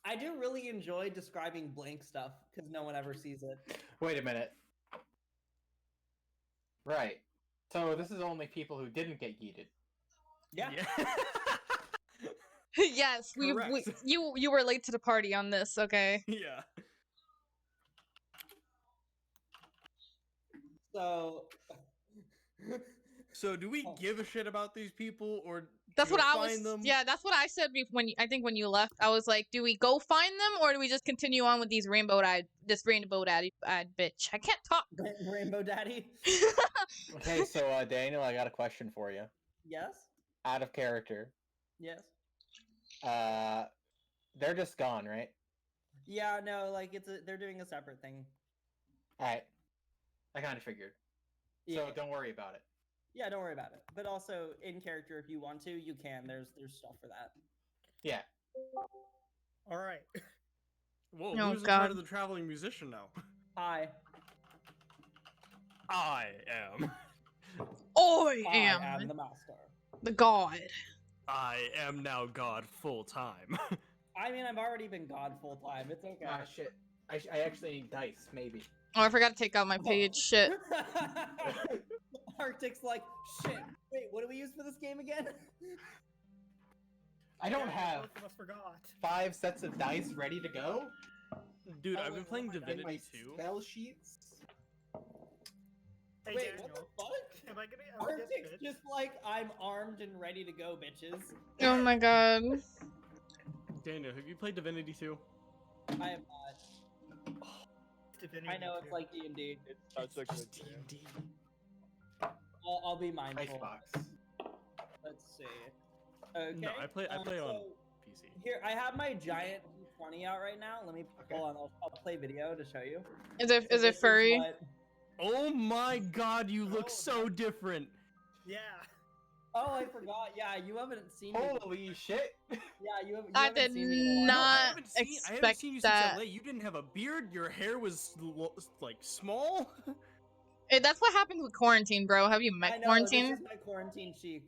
I do really enjoy describing blank stuff because no one ever sees it. Wait a minute. Right. So this is only people who didn't get yeeted. Yeah. Yes, Correct. you were late to the party on this, okay? Yeah. So. So do we give a shit about these people, or That's to what go I find was. them? Yeah, that's what I said I think when you left. I was like, do we go find them or do we just continue on with these this rainbow daddy bitch? I can't talk. Rainbow Daddy. Okay, so Daniel, I got a question for you. Yes. Out of character. Yes. They're just gone, right? Yeah. No. Like they're doing a separate thing. All right. I kind of figured. Yeah. So don't worry about it. Yeah. Don't worry about it. But also in character, if you want to, you can. There's stuff for that. Yeah. All right. Whoa, Oh, who's in God. charge of the traveling musician now? I I am. I am am the master. the god. I am now God full time. I mean, I've already been God full time. It's okay. Ah, shit. I actually need dice, maybe. Oh, I forgot to take out my page. Shit. Arctic's like, shit. Wait, what do we use for this game again? I don't have Both of us forgot. 5 sets of dice ready to go. Dude, Oh, I've been wait, playing what am I And my Divinity 2. spell sheets. Hey, Wait, Daniel, what the fuck? am I gonna get Arctic's bitch? just like, I'm armed and ready to go, bitches. Oh my god. Daniel, have you played Divinity 2? I have not. Divinity I know it's 2. like D&D. It's such a good game. D&D. I'll be mindful. Icebox. Let's see. Okay. No, I play on so PC. here, I have my giant 20 out right now. Let me Okay. hold on. I'll play video to show you. Is So it this furry? what- Oh my god, you look Oh, so different. Yeah. Oh, I forgot. Yeah, you haven't seen me. Holy shit! Yeah, you haven't. I haven't did seen me in a while. No, not I haven't expect seen you that. since LA. You didn't have a beard. Your hair was like small. That's what happens with quarantine, bro. Have you I met know, quarantine? This is my quarantine chic.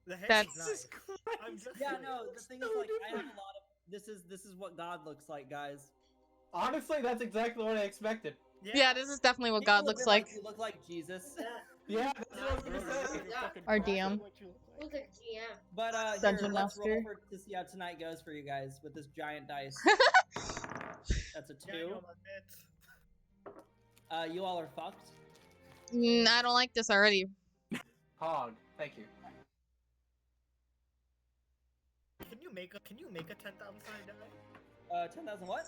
The hair That's- is nice. I'm just Yeah, saying. no. The thing is, like, I have a lot of. This is what God looks like, guys. Honestly, that's exactly what I expected. Yeah, this is definitely what People God a looks bit like. You look like Jesus. Yeah, that's what I was gonna say. Our DM. Look at GM. But Dungeon here, let's roll Master. over to see how tonight goes for you guys with this giant dice. That's a 2. Daniel, my bit. You all are fucked. I don't like this already. Hog. Thank you. Can you make a 10,000 sided die? 10,000 what?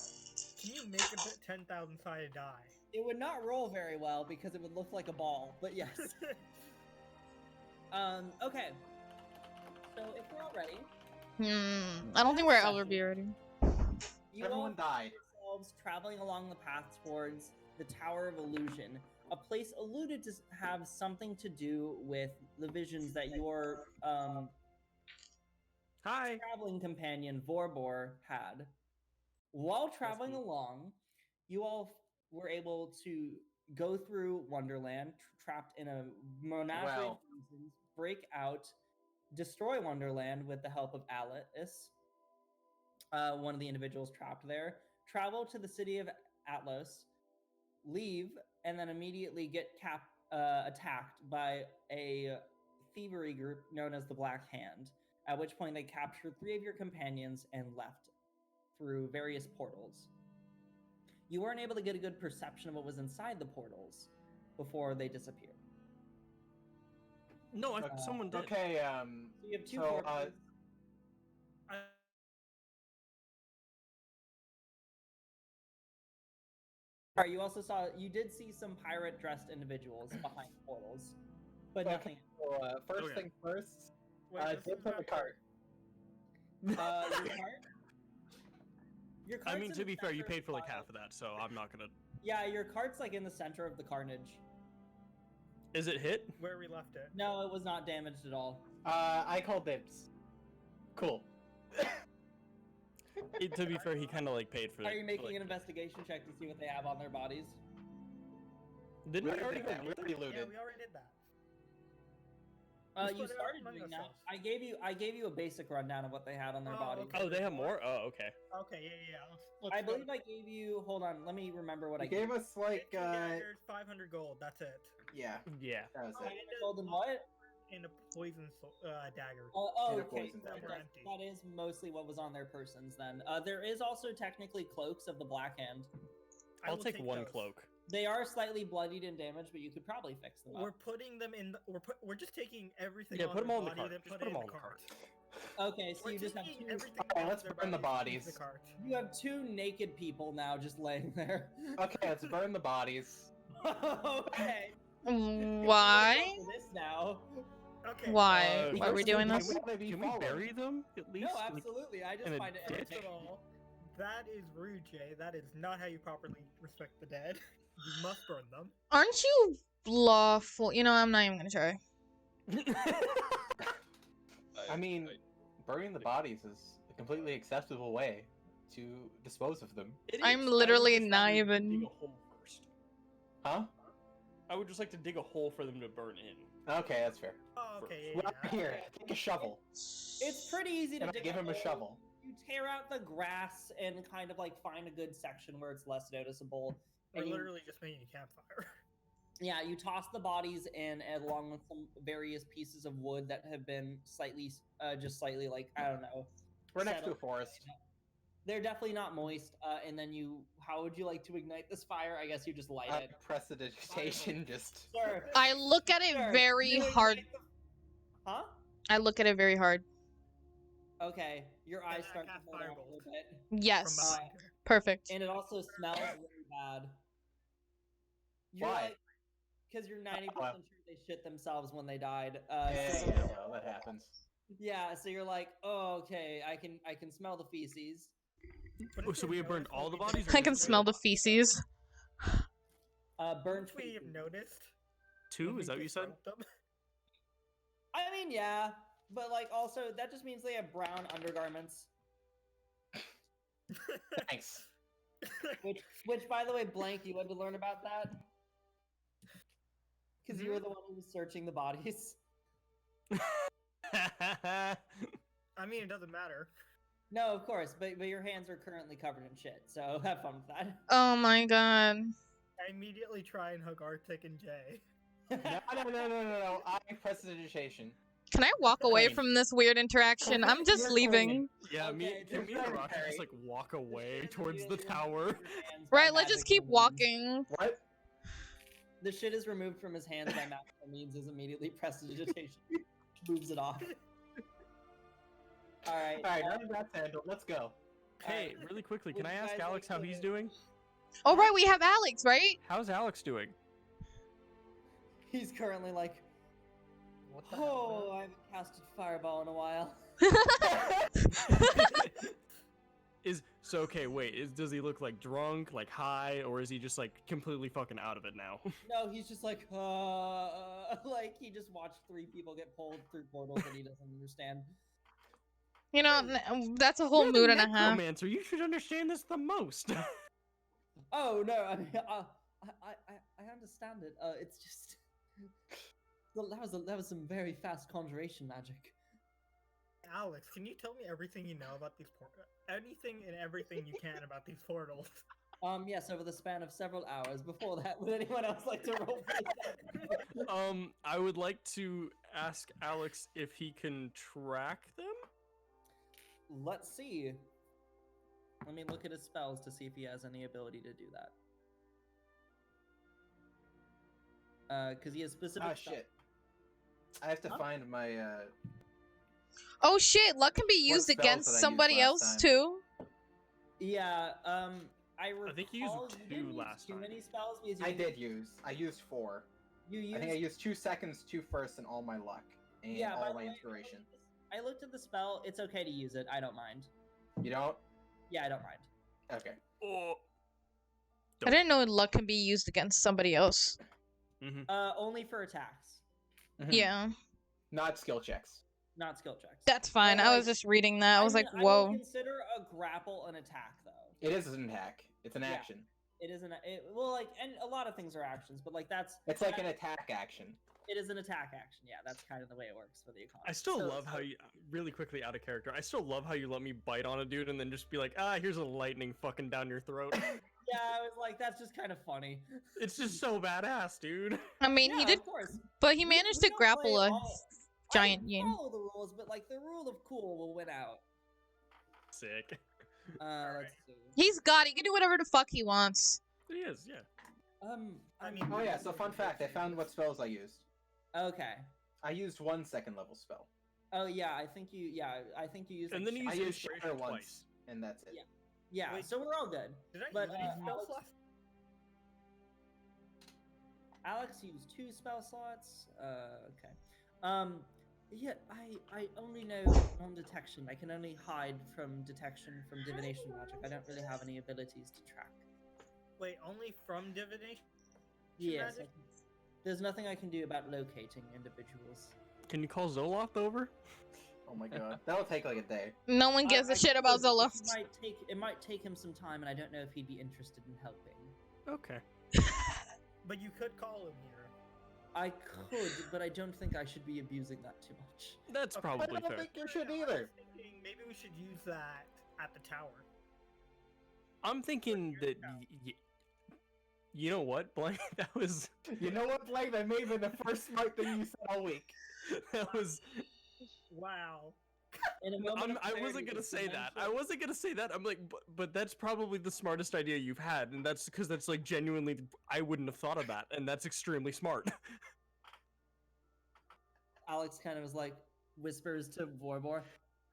Can you make a 10,000 sided die? It would not roll very well because it would look like a ball, but yes. Okay. So if we're all ready, I don't think we're ever be ready. you Everyone all died. find yourselves traveling along the path towards the Tower of Illusion, a place alluded to have something to do with the visions that your Hi. traveling companion Vorbor had. While traveling along, you all were able to go through Wonderland, trapped in a menagerie of Wow. reasons, break out, destroy Wonderland with the help of Alice, one of the individuals trapped there, travel to the city of Atlas, leave, and then immediately get attacked by a thievery group known as the Black Hand, at which point they captured 3 of your companions and left through various portals. You weren't able to get a good perception of what was inside the portals before they disappeared. No, someone did. Okay, So you have 2 So, portals. Alright, you did see some pirate-dressed individuals behind portals, but okay, nothing. so, first Okay. thing first, Wait, this dip is in not the cart. Your cart? Your I cart's mean, in to the be fair, you center paid of for the like pile. half of that, so I'm not gonna. Yeah, your cart's like in the center of the carnage. Is it hit? where we left it. No, it was not damaged at all. I call dibs. Cool. To be fair, he kind of like paid for. Are you for, making like, an investigation check to see what they have on their bodies? Didn't We we already already did that. We go? already Yeah, looted. we already did that. Just You put it out started among doing that. ourselves. I gave you a basic rundown of what they had on their Oh, bodies. okay. Oh, they have more? Oh, okay. Okay, yeah. Let's I go. believe I gave you. Hold on, let me remember what I You gave us like 15 daggers, 500 gold. That's it. yeah, Yeah. that was it. golden what? And a poison dagger. Oh, And a okay. poison That, dagger. We're empty. that is mostly what was on their persons then. There is also technically cloaks of the Black Hand. I I'll will take one those. cloak. They are slightly bloodied and damaged, but you could probably fix them We're up. putting them in. We're just taking everything. Yeah, on put them their all in the body, cart. then Just put put it them in all in the the cart. cart. Okay, so We're you just have taking two. everything Alright, off let's their burn the bodies into bodies. the cart. You have two naked people now just laying there. Okay, let's burn the bodies. Okay. Why? For this now. Okay. Why? Uh, Why are we first doing we this? don't wanna be Can we followed. bury them at least? No, Like, absolutely. I just in a find it ditch? First of entertaining. all, that is rude, Jay. That is not how you properly respect the dead. You must burn them. Aren't you lawful? You know, I'm not even gonna try. I mean, burning the bodies is a completely acceptable way to dispose of them. It I'm is. I would literally just not rather even- dig a hole first. Huh? I would just like to dig a hole for them to burn in. Okay, that's fair. Oh, okay. Yeah. Well, here, take a shovel. It's pretty easy to And I dig give him a hole. shovel. You tear out the grass and kind of like find a good section where it's less noticeable. We're And you, literally just making a campfire. yeah, you toss the bodies in along with some various pieces of wood that have been slightly, just slightly like, I don't know. We're next to a settled. forest. They're definitely not moist. And then how would you like to ignite this fire? I guess you just light it. Prestidigitation, just. Sure. I look at it Sure, very you ignite hard. Huh? I look at it very hard. Okay, your eyes I start to cast hold out a Firebolt. little bit. Yes. From behind her. Perfect. And it also smells really bad. You're Why? like, because you're 90% sure they shit themselves when they died. Yeah, So, well, that happens. yeah, so you're like, oh, okay, I can smell the feces. But Oh, if so you we have burned noticed, all the we bodies, didn't or I can just smell the one? feces. Burnt Which we have feces. noticed. Two? when Is we that what you just said? burnt them. I mean, yeah, but like also that just means they have brown undergarments, Thanks. which by the way, Blank, you had to learn about that because you were the one who was searching the bodies. I mean, it doesn't matter. No, of course, but your hands are currently covered in shit, so have fun with that. Oh my god. I immediately try and hug Arctic and Jay. No. I prestidigitation. Can I walk away Clean. from this weird interaction? I'm just You're leaving. clean. Yeah, me, Okay, can me and just- Rocky just like walk away shit is towards the removed from tower? your hands by Right, let's just keep magical means. walking. What? The shit is removed from his hands by magical means is immediately prestidigitation. Moves it off. Alright. Alright, now that's handled. Let's go. Hey, really quickly, can Would I you ask guys Alex like how to- he's doing? Oh, right, we have Alex, right? How's Alex doing? He's currently like, What the oh, I haven't casted Fireball in a while. Okay, wait, does he look like drunk, like high, or is he just like completely fucking out of it now? No, he's just like he just watched 3 people get pulled through portals that he doesn't understand. You know, that's a whole You're the mood and a half. necromancer, you should understand this the most. Oh no, I mean, I understand it. It's just well, that was some very fast conjuration magic. Alex, can you tell me everything you know about these portals? Anything and everything you can about these portals. Yes, over the span of several hours. Before that, would anyone else like to roll for that? I would like to ask Alex if he can track them? Let's see. Let me look at his spells to see if he has any ability to do that. Because he has specific. Ah, shit. I have to Huh? find my, Oh shit, luck can be used spells against that I used somebody last else time? too. Yeah. I think you used recall 2 didn't use last too time. many spells because I used 4. You used. I think I used 2 seconds, 2 firsts, and all my luck. And yeah. by all the my way, inspiration. I looked at the spell. It's okay to use it. I don't mind. You don't? Yeah, I don't mind. Okay. Oh. I didn't know luck can be used against somebody else. Mm-hmm. Only for attacks, Mhm. Yeah, Not skill checks. not skill checks. that's fine. I was just reading that. I was like, I would whoa. consider a grapple an attack, though. It is an attack. It's an Yeah. action. It isn't. Well, like, and a lot of things are actions, but like that's. It's like an attack action. It is an attack action. Yeah, that's kind of the way it works for the economy. I still love how you, really quickly out of character, I still love how you let me bite on a dude and then just be like, here's a lightning fucking down your throat. Yeah, I was like, that's just kind of funny. It's just so badass, dude. I mean, Yeah, he did, of course. but he We- managed we to don't grapple play a all- giant I yin. follow the rules, but like the rule of cool will win out. Sick. Let's see. He's got it. He can do whatever the fuck he wants. He is, yeah. I mean, Oh yeah, so fun fact, I found what spells I used. Okay. I used 1 second level spell. Oh yeah, I think you. Yeah, I think you used. And like, then he I used used inspiration Shatter twice. once, and that's it. Yeah. Yeah, Wait. so we're all good. Did I But, use any spell Alex- slots? Alex used 2 spell slots. Okay. Yeah, I only know non-detection. I can only hide from detection from divination magic. I don't really have any abilities to track. Wait, only from divination? Yes. magic? There's nothing I can do about locating individuals. Can you call Zoloft over? Oh my god. That'll take like a day. No one gives a shit about could, but Zoloft. It might take him some time, and I don't know if he'd be interested in helping. Okay. But you could call him here. I could, but I don't think I should be abusing that too much. That's Okay, probably I don't fair. think you should I was either. thinking maybe we should use that at the tower. I'm thinking that you know what, Blank? That was You know what, Blake? That may have been the first smart thing you said all week. that was. Wow. In a moment of I wasn't clarity, gonna it's say that. I dimension- wasn't gonna say that. I'm like, but that's probably the smartest idea you've had, and that's because that's like genuinely I wouldn't have thought of that, and that's extremely smart. Alex kind of was like whispers to Vorbor,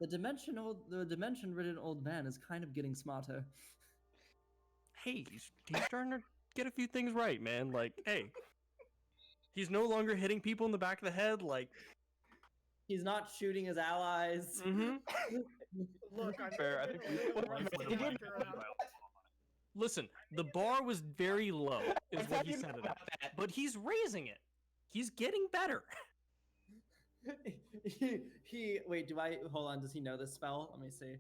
the dimension-ridden old man is kind of getting smarter. Hey, he's starting to get a few things right, man. Like, hey, he's no longer hitting people in the back of the head. Like, He's not shooting his allies. Look, I'm Fair, I think we listen, the bar was very low, is What's what that he you said know it about at. that? But he's raising it. He's getting better. Wait, hold on, does he know this spell? Let me see.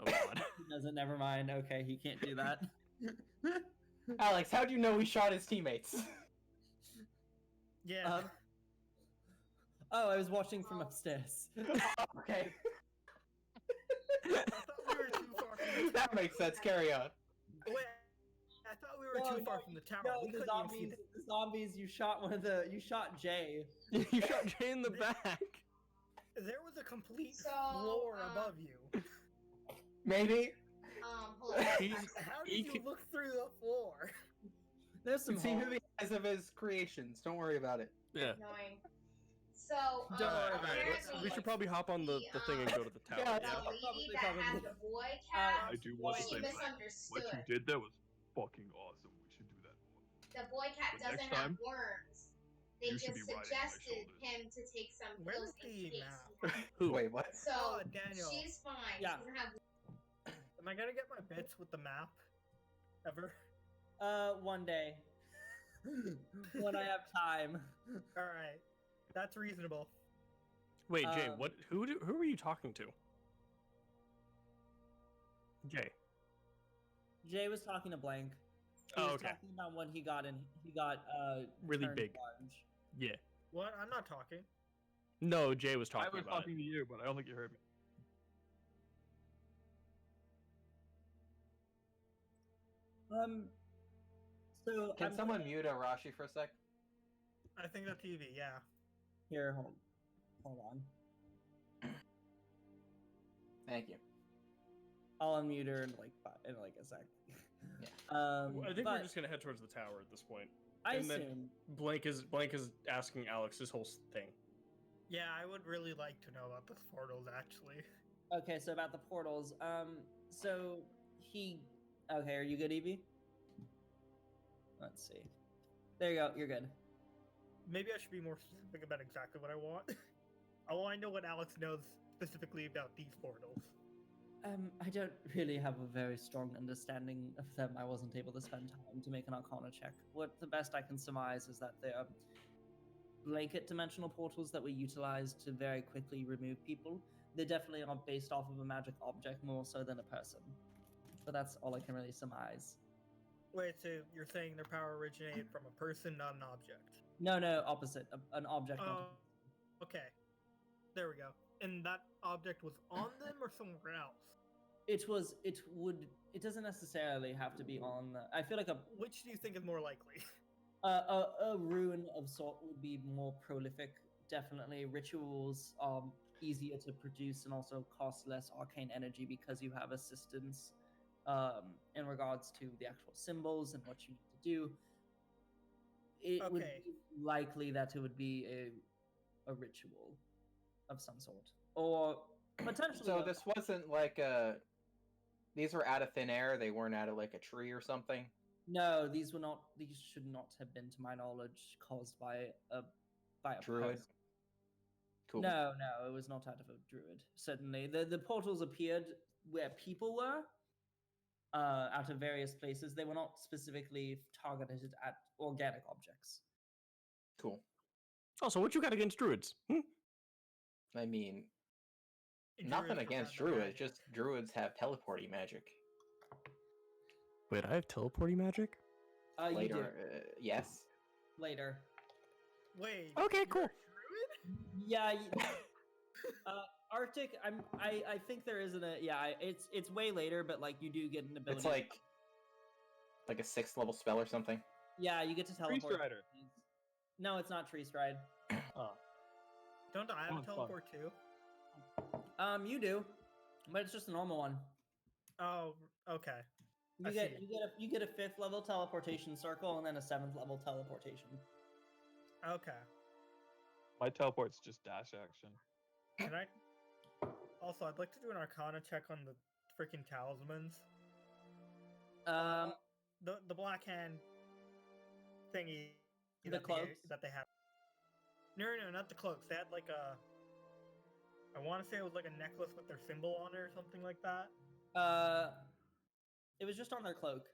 Oh god. He doesn't, never mind. Okay, he can't do that. Alex, how'd you know we shot his teammates? Yeah. Oh, I was watching from upstairs. Okay. I thought we were too far from the That tower. makes sense. Carry on. Wait, I thought we were too far from the tower. No, We the couldn't even see zombies, the zombies, you shot Jay. You shot Jay in the back. There was a complete So, floor above you. Maybe. Hold on. He's How he did you can- look through the floor? There's some See who holes. the eyes of his creations. Don't worry about it. Yeah. Annoying. So, Don't worry about it. apparently We should probably hop on the thing and go to the tower. Yeah, the yeah. lady that had the boy cat, I she do want to say misunderstood. What you did there was fucking awesome. We should do that more. The boy cat But doesn't next have time, worms. They you should just be riding on my suggested shoulders. him to take some Where's pills in the case. map? Who? Wait, what? So Oh, Daniel. she's fine. Yeah. She doesn't have. Am I gonna get my bits with the map? Ever? One day. When I have time. Alright. That's reasonable. Wait, Jay, Um, who were you talking to? Jay. Jay was talking to Blank. He Oh, was okay. talking about when he got Really turned big. large. Yeah. What? I'm not talking. No, Jay was I talking was about talking to you, but I don't think you heard me. So Can I'm someone mute Arashi for a sec? I think the TV, yeah. here? Hold on. Thank you. I'll unmute her in like a sec. Yeah. I think we're but just gonna head towards the tower at this point. I and then- assume. Blank is asking Alex this whole thing. Yeah, I would really like to know about the portals, actually. Okay, so about the portals. So he. Okay, are you good, Evie? Let's see. There you go. You're good. Maybe I should be more specific about exactly what I want. I want to know what Alex knows specifically about these portals. I don't really have a very strong understanding of them. I wasn't able to spend time to make an Arcana check. What the best I can surmise is that they are blanket dimensional portals that we utilize to very quickly remove people. They definitely are based off of a magic object more so than a person. But that's all I can really surmise. Wait, so you're saying their power originated from a person, not an object? No, opposite. An object. not Oh, okay. There we go. And that object was on them or somewhere else? It was. It would. It doesn't necessarily have to be on. I feel like Which do you think is more likely? a rune of sort would be more prolific. Definitely, rituals are easier to produce and also cost less arcane energy because you have assistance in regards to the actual symbols and what you need to do. It would Okay. be likely that it would be a ritual of some sort, or potentially. So this wasn't like a. These were out of thin air. They weren't out of like a tree or something. No, these were not. These should not have been, to my knowledge, caused by a Druid. person. Cool. No, it was not out of a druid. Certainly, the portals appeared where people were, out of various places. They were not specifically targeted at organic objects. Cool. Also, what you got against druids? I mean, Druids nothing were against found by druids. magic. Just druids have teleporting magic. Wait, I have teleporting magic? You Later, do. yes. Later. Wait. Okay, you're cool. a druid? Yeah. Arctic. I think there isn't a. Yeah. It's way later, but like you do get an ability. It's like a 6th level spell or something. Yeah, you get to Tree teleport. Strider. No, it's not Tree Stride. Oh. Don't I have Sounds a teleport too? You do, but it's just a normal one. Oh, okay. You I get see. you get a 5th level teleportation circle and then a 7th level teleportation. Okay. My teleport's just dash action. Can I? Also, I'd like to do an Arcana check on the freaking talismans. The black hand thingy. The that cloaks? that they have. No, not the cloaks. They had like a. I want to say it was like a necklace with their symbol on it or something like that. It was just on their cloak.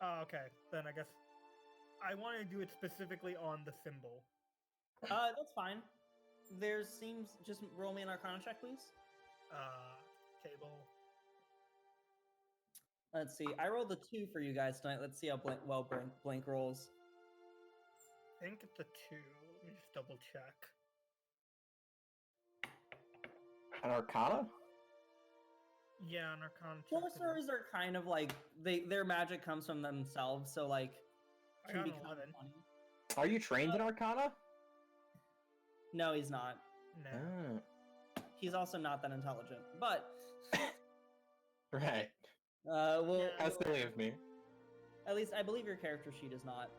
Oh, okay. Then I guess I want to do it specifically on the symbol. That's fine. There seems just roll me an Arcana check, please. Table. Let's see. I rolled a 2 for you guys tonight. Let's see how blank rolls. I think it's a 2. Let me just double check. An Arcana? Yeah, an Arcana check. Sorcerers are kind of like their magic comes from themselves, so like I can got be an kind of 11. funny. Are you trained in Arcana? No, he's not. No. Ah, He's also not that intelligent. But right. we'll Yeah. How silly of me. at least I believe your character sheet is not.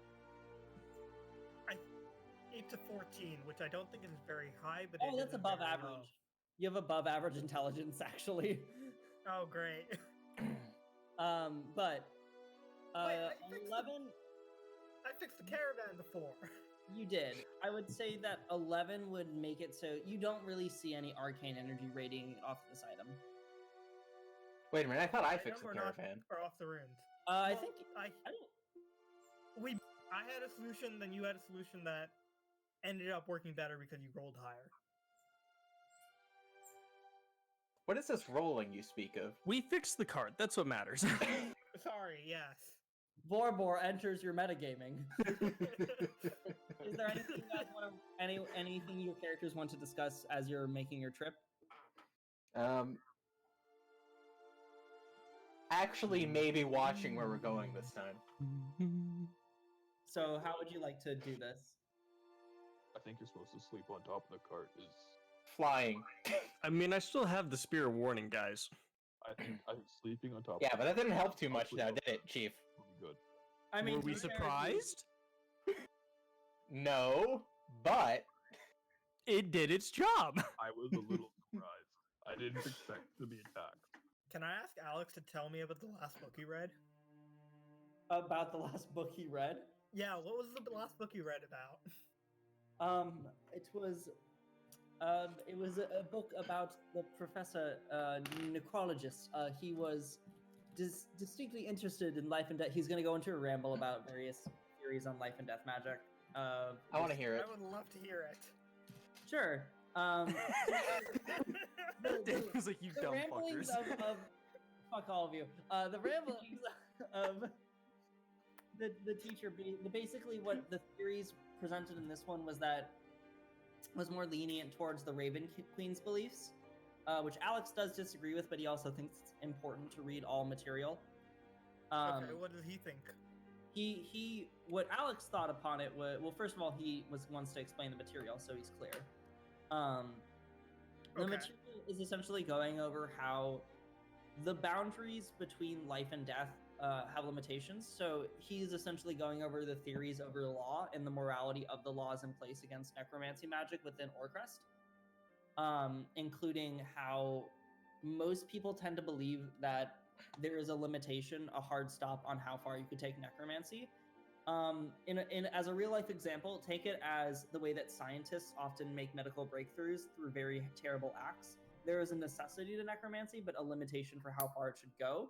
It's a 14, which I don't think is very high, but Oh, it that's isn't above very average. low. You have above average intelligence, actually. Oh, great. But I fixed 11. I fixed the caravan before. You did. I would say that 11 would make it so you don't really see any arcane energy radiating off this item. Wait a minute, I thought I Item fixed the or not- caravan. Or off the runes. I Well, think I don't. I had a solution, then you had a solution that ended up working better because you rolled higher. What is this rolling you speak of? We fixed the card. That's what matters. Sorry, yes. Borbor enters your metagaming. Is there anything you guys want to, anything your characters want to discuss as you're making your trip? Actually, maybe watching where we're going this time. So, how would you like to do this? I think you're supposed to sleep on top of the cart. Flying. I mean, I still have the Spear of Warning, guys. I think sleeping on top. Yeah, but that didn't help too much Hopefully now, so. did it, Chief? Will be good. I mean, Were we to be fair, surprised? No, but It did its job. I was a little surprised. I didn't expect to be attacked. Can I ask Alex to tell me about the last book he read? About the last book he read. Yeah, what was the last book you read about? It was a book about the professor, necrologist. He was distinctly interested in life and death. He's going to go into a ramble about various theories on life and death magic. I want to hear it. I would love to hear it. Sure. Dave was like, you The dumb ramblings fuckers. of fuck all of you. The ramblings of the teacher basically what the theories presented in this one was more lenient towards the Raven Queen's beliefs, which Alex does disagree with, but he also thinks it's important to read all material. Okay, what does he think? He what Alex thought upon it was, well, first of all, he wants to explain the material, so he's clear. The material is essentially going over how the boundaries between life and death have limitations. So he's essentially going over the theories over the law and the morality of the laws in place against necromancy magic within Orcrest, including how most people tend to believe that there is a limitation, a hard stop on how far you could take necromancy. As a real life example, take it as the way that scientists often make medical breakthroughs through very terrible acts. There is a necessity to necromancy, but a limitation for how far it should go.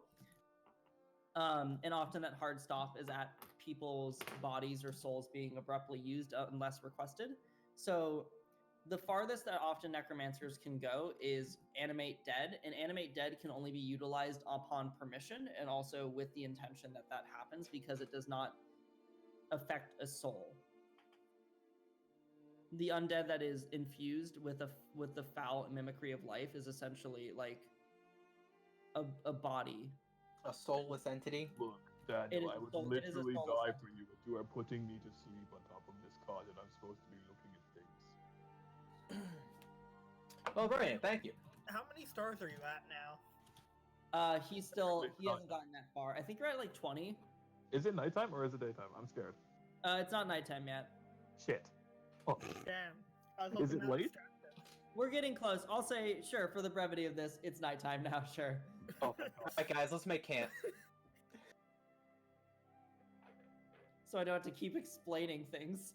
And often that hard stop is at people's bodies or souls being abruptly used unless requested. So the farthest that often necromancers can go is animate dead, and animate dead can only be utilized upon permission and also with the intention that that happens because it does not affect a soul. The undead that is infused with the foul mimicry of life is essentially like a body. A soulless entity? Look, Daniel, I would it is a literally soulless die entity. for you, but you are putting me to sleep on top of this card, and I'm supposed to be looking at things. Oh, brilliant, thank you. How many stars are you at now? He hasn't gotten that far. I think you're at like 20. Is it nighttime or is it daytime? I'm scared. It's not nighttime yet. Shit. Oh. Damn. I was Is hoping it that was late? distracted. We're getting close. I'll say, sure, for the brevity of this, it's nighttime now, sure. Oh, alright guys, let's make camp. So I don't have to keep explaining things.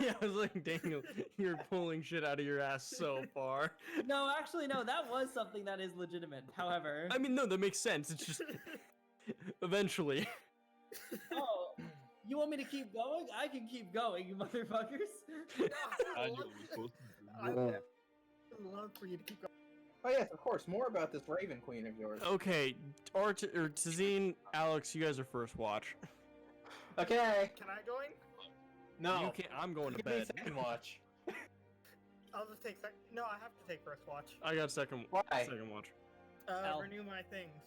Yeah, I was like, Daniel, you're pulling shit out of your ass so far. No, actually, no, that was something that is legitimate. However, I mean, no, that makes sense. It's just eventually. oh, you want me to keep going? I can keep going, you motherfuckers. Daniel, you're supposed to I do would love for you to keep going. Oh yes, of course, more about this Raven Queen of yours. Okay, Tazine, Alex, you guys are first watch. Okay. Can I join? No. You can't. I'm going to Give me bed. second watch. I'll just take No, I have to take first watch. I got second. Why? Second watch. Al. Renew my things.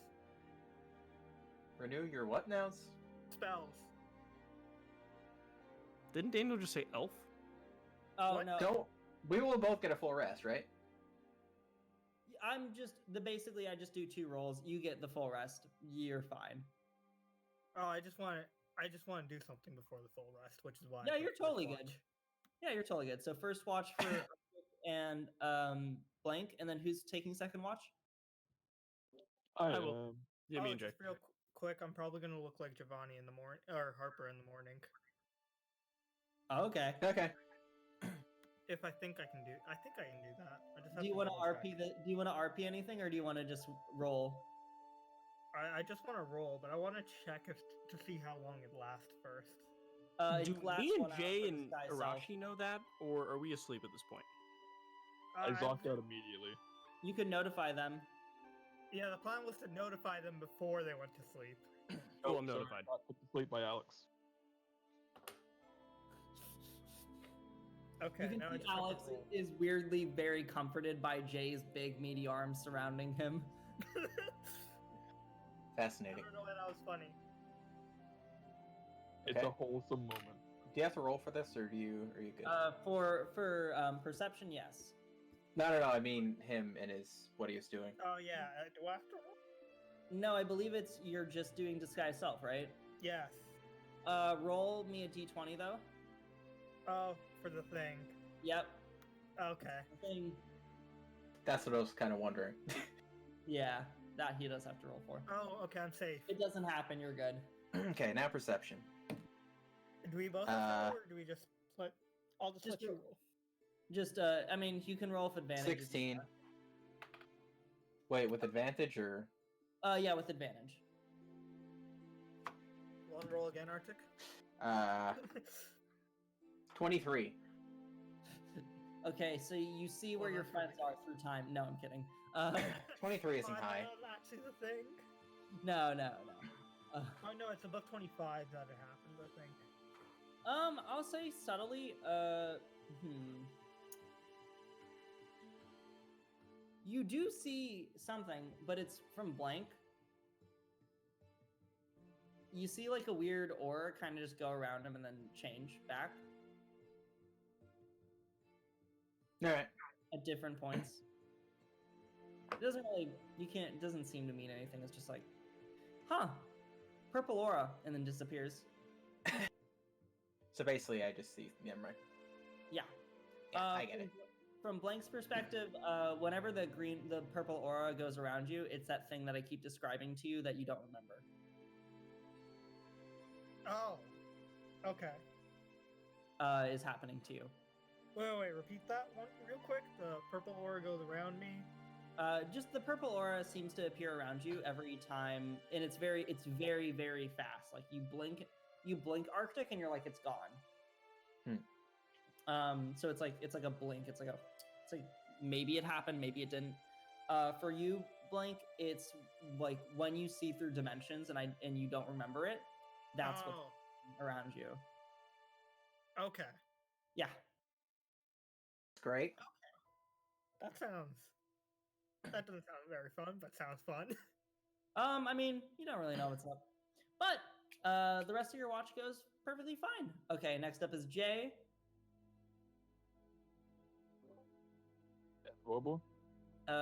Renew your what now? Spells. Didn't Daniel just say elf? Oh What? no, Don't. We will both get a full rest, right? I'm just basically I just do 2 rolls. You get the full rest. You're fine. Oh, I just want to do something before the full rest, which is why. I Yeah, took you're first totally watch. good. Yeah, you're totally good. So first watch for and blank, and then who's taking second watch? I I will. am. Yeah, me and Jay. Just real quick, I'm probably gonna look like Giovanni in the morning or Harper in the morning. Okay. Okay. If I think I can do, I think I can do that. I just have Do you want to double check. RP do you want to RP anything, or do you want to just roll? I just want to roll, but I want to check to see how long it lasts first. Do it lasts me and 1 hour Jay for and disguise self. Arashi know that, or are we asleep at this point? I I'm zonked ju- out immediately. You could notify them. Yeah, the plan was to notify them before they went to sleep. Oh, I'm so I notified. got put to sleep by Alex. Okay, You can now I see just have to Alex roll. is weirdly very comforted by Jay's big meaty arms surrounding him. I Fascinating. don't know why that was funny. It's Okay. a wholesome moment. Do you have to roll for this, or are you good? For perception, yes. No. I mean him and what he was doing. Oh yeah, do I have to roll? No, I believe you're just doing disguise self, right? Yes. Roll me a d20 though. Oh, for the thing. Yep. Okay. Thing. That's what I was kind of wondering. Yeah, that he does have to roll for. Oh, okay, I'm safe. It doesn't happen. You're good. Okay, now perception. Do we both have to roll, or do we just let? I'll just let you roll. roll. Just I mean, you can roll with advantage. if you 16. want. Wait, with advantage or? Yeah, with advantage. Want to roll again, Arctic? 23. Okay, so you see where Well, your that's friends really are through time. No, I'm kidding. 23 isn't Oh, high. no, that's actually the thing. No. Oh no, it's above 25 that it happens, I think. I'll say subtly. You do see something, but it's from blank. You see like a weird aura kind of just go around him and then change back All right. at different points. It doesn't really, it doesn't seem to mean anything. It's just like, huh, purple aura, and then disappears. So basically, I just see. Yeah, right. Yeah. I get it. From Blank's perspective, whenever the purple aura goes around you, it's that thing that I keep describing to you that you don't remember. Oh. Okay. Is happening to you. Wait, repeat that one real quick. The purple aura goes around me. Just the purple aura seems to appear around you every time, and it's very, very fast. Like you blink Arctic, and you're like, it's gone. So it's like a blink. It's like maybe it happened, maybe it didn't. For you, Blank, it's like when you see through dimensions and you don't remember it. That's what's around you. Okay. Yeah. Great. That doesn't sound very fun, but sounds fun. I mean, you don't really know what's up, but the rest of your watch goes perfectly fine. Okay, next up is Jay. Rollable?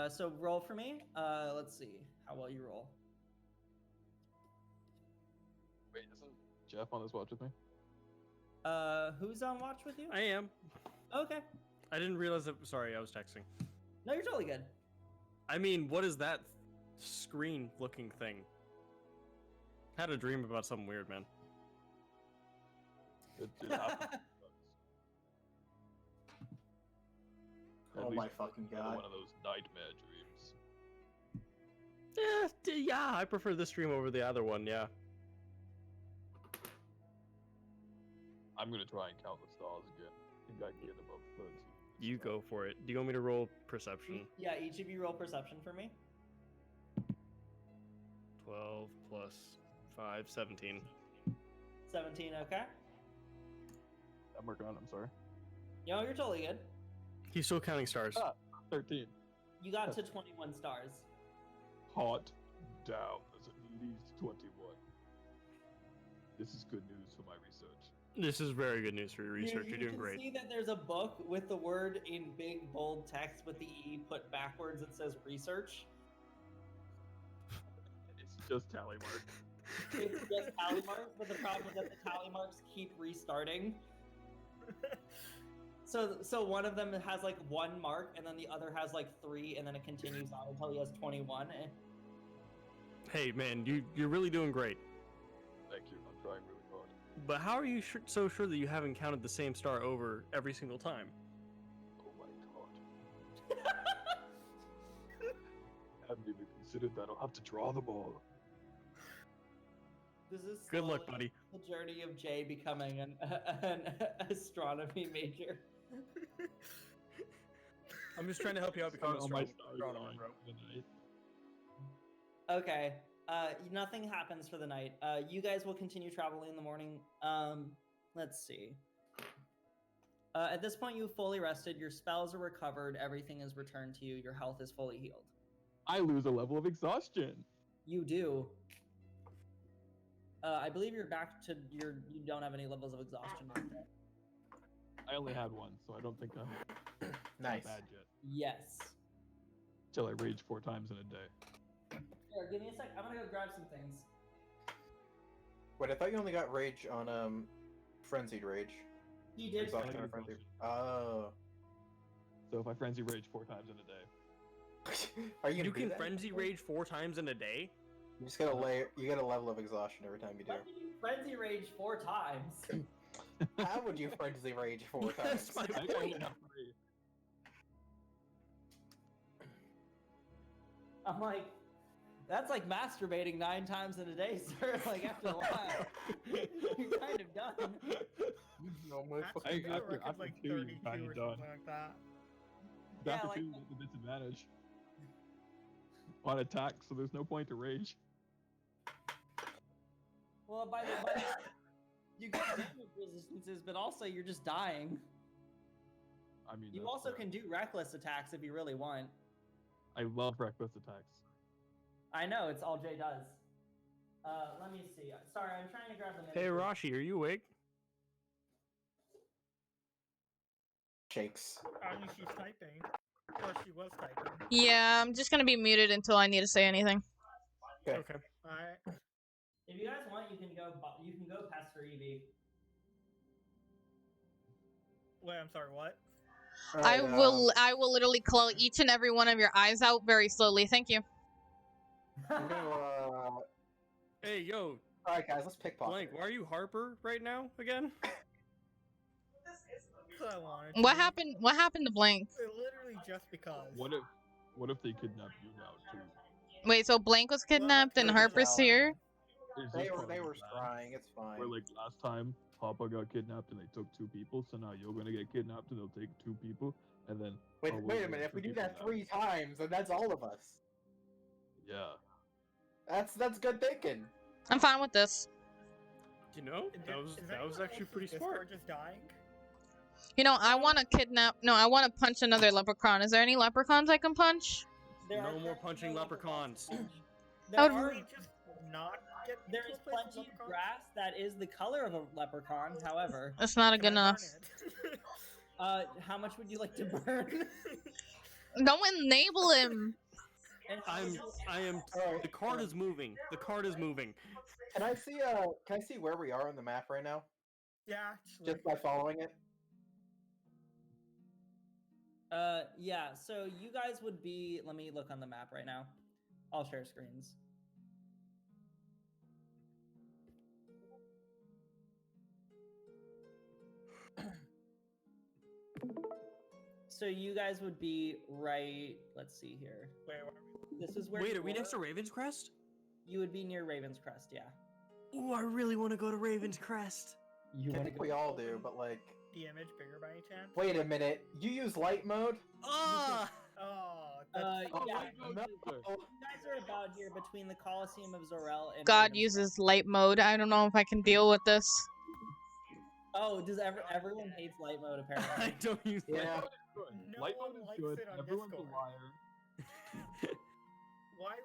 So roll for me. Let's see how well you roll. Wait, isn't Jeff on this watch with me? Who's on watch with you? I am. Okay. I didn't realize that. Sorry, I was texting. No, you're totally good. I mean, what is that screen-looking thing? Had a dream about something weird, man. It happens. At Oh least my fucking I had god. one of those nightmare dreams. Yeah, I prefer this stream over the other one, yeah. I'm gonna try and count the stars again. I think I can get above 30. You go for it. Do you want me to roll perception? Yeah, each of you roll perception for me. 12 plus 5, 17. 17, okay. I'm working on it, I'm sorry. Yo, you're totally good. He's still counting stars. 13. You got to 21 stars. Hot down. There's at least 21. This is good news for my research. This is very good news for your research. You're doing great. You can see that there's a book with the word in big, bold text with the E put backwards that says research. It's just tally mark. It's just tally marks, but the problem is that the tally marks keep restarting. So one of them has like 1 mark, and then the other has like 3, and then it continues on until he has 21. Hey, man, you're really doing great. Thank you. I'm trying really hard. But how are you so sure that you haven't counted the same star over every single time? Oh my god. I haven't even considered that. I'll have to draw them all. This is Good luck, slowly buddy. the journey of Jay becoming an astronomy major. I'm just trying to help you out become a All my strong stars astronomer, are bro. tonight. Okay. Nothing happens for the night. You guys will continue traveling in the morning. Let's see. At this point, you've fully rested. Your spells are recovered. Everything is returned to you. Your health is fully healed. I lose a level of exhaustion. You do. I believe you're back to you don't have any levels of exhaustion. I only had one, so I don't think I'm Nice. bad yet. Yes. Till I rage 4 times in a day. Here, give me a sec. I'm gonna go grab some things. Wait, I thought you only got rage on frenzied rage. He did. Exhaustion or frenzied. Oh. So if I frenzy rage 4 times in a day, Are you? You gonna do can that? frenzy rage 4 times in a day? You just gotta layer. You get a level of exhaustion every time you do. Why did you frenzy rage 4 times? How would you frenzy rage 4 times? That's my I think I only have 3. I'm like, that's like masturbating 9 times in a day, sir. Like after a while, you're kind of done. No, my That's fucking- I reckon after like 2, you're 32 kinda or done. something like that. Yeah, After like- 2, it's a disadvantage. On attack, so there's no point to rage. Well, you get damage resistances, but also you're just dying. I mean, You that's also fair. can do reckless attacks if you really want. I love reckless attacks. I know, it's all Jay does. Let me see. Sorry, I'm trying to grab the Hey, menu. Rashi, are you awake? Shakes. I mean, she's typing. Or she was typing. Yeah, I'm just gonna be muted until I need to say anything. Okay. Okay. Alright. If you guys want, you can go past for EV. Wait, I'm sorry, what? I Alright, will literally claw each and every one of your eyes out very slowly. Thank you. I'm gonna, Hey, yo, Alright, guys, let's pickpocket. Blank, why are you Harper right now again? Because I wanted to. What happened? What happened to Blank? Literally just because. What if they kidnap you now too? Wait, so Blank was kidnapped and Well, Harper's that's here? Is They this were part they of the were plan? trying. It's fine. Where like last time Papa got kidnapped and they took 2 people, so now you're gonna get kidnapped and they'll take 2 people, and then Wait, oh, wait a there's minute. If 2 we do people that now. 3 times, then that's all of us. Yeah. That's good thinking. I'm fine with this. You know, Is that was anyone actually else's pretty Discord smart. just dying? You know, I want to kidnap. No, I want to punch another leprechaun. Is there any leprechauns I can punch? There No are more currently punching no leprechauns. There I would- are Can we just not get there to a is place with plenty of leprechauns? grass that is the color of a leprechaun. However, That's not Can good I burn enough. it? how much would you like to burn? Don't enable him. And how would I you- am. Alright, The card is moving. The card is moving. Can I see where we are on the map right now? Yeah, actually. Just by following it? Yeah. So you guys would be. Let me look on the map right now. I'll share screens. So you guys would be right. Let's see here. Wait, This is where. Wait, you are we next to were. Raven's Crest? You would be near Raven's Crest. Yeah. Ooh, I really want to go to Raven's Crest. You I want to think go? we all do, but like, the image bigger by any chance? wait a minute. You use light mode? Ah! Oh, that's Oh, Yeah. no. You guys are about here between the Coliseum of Zorel and. God Raven's uses light mode. I don't know if I can deal with this. Oh, does everyone hates light mode apparently? I don't use Yeah. No Light one mode is likes good. it on Everyone's Discord. a liar. Why?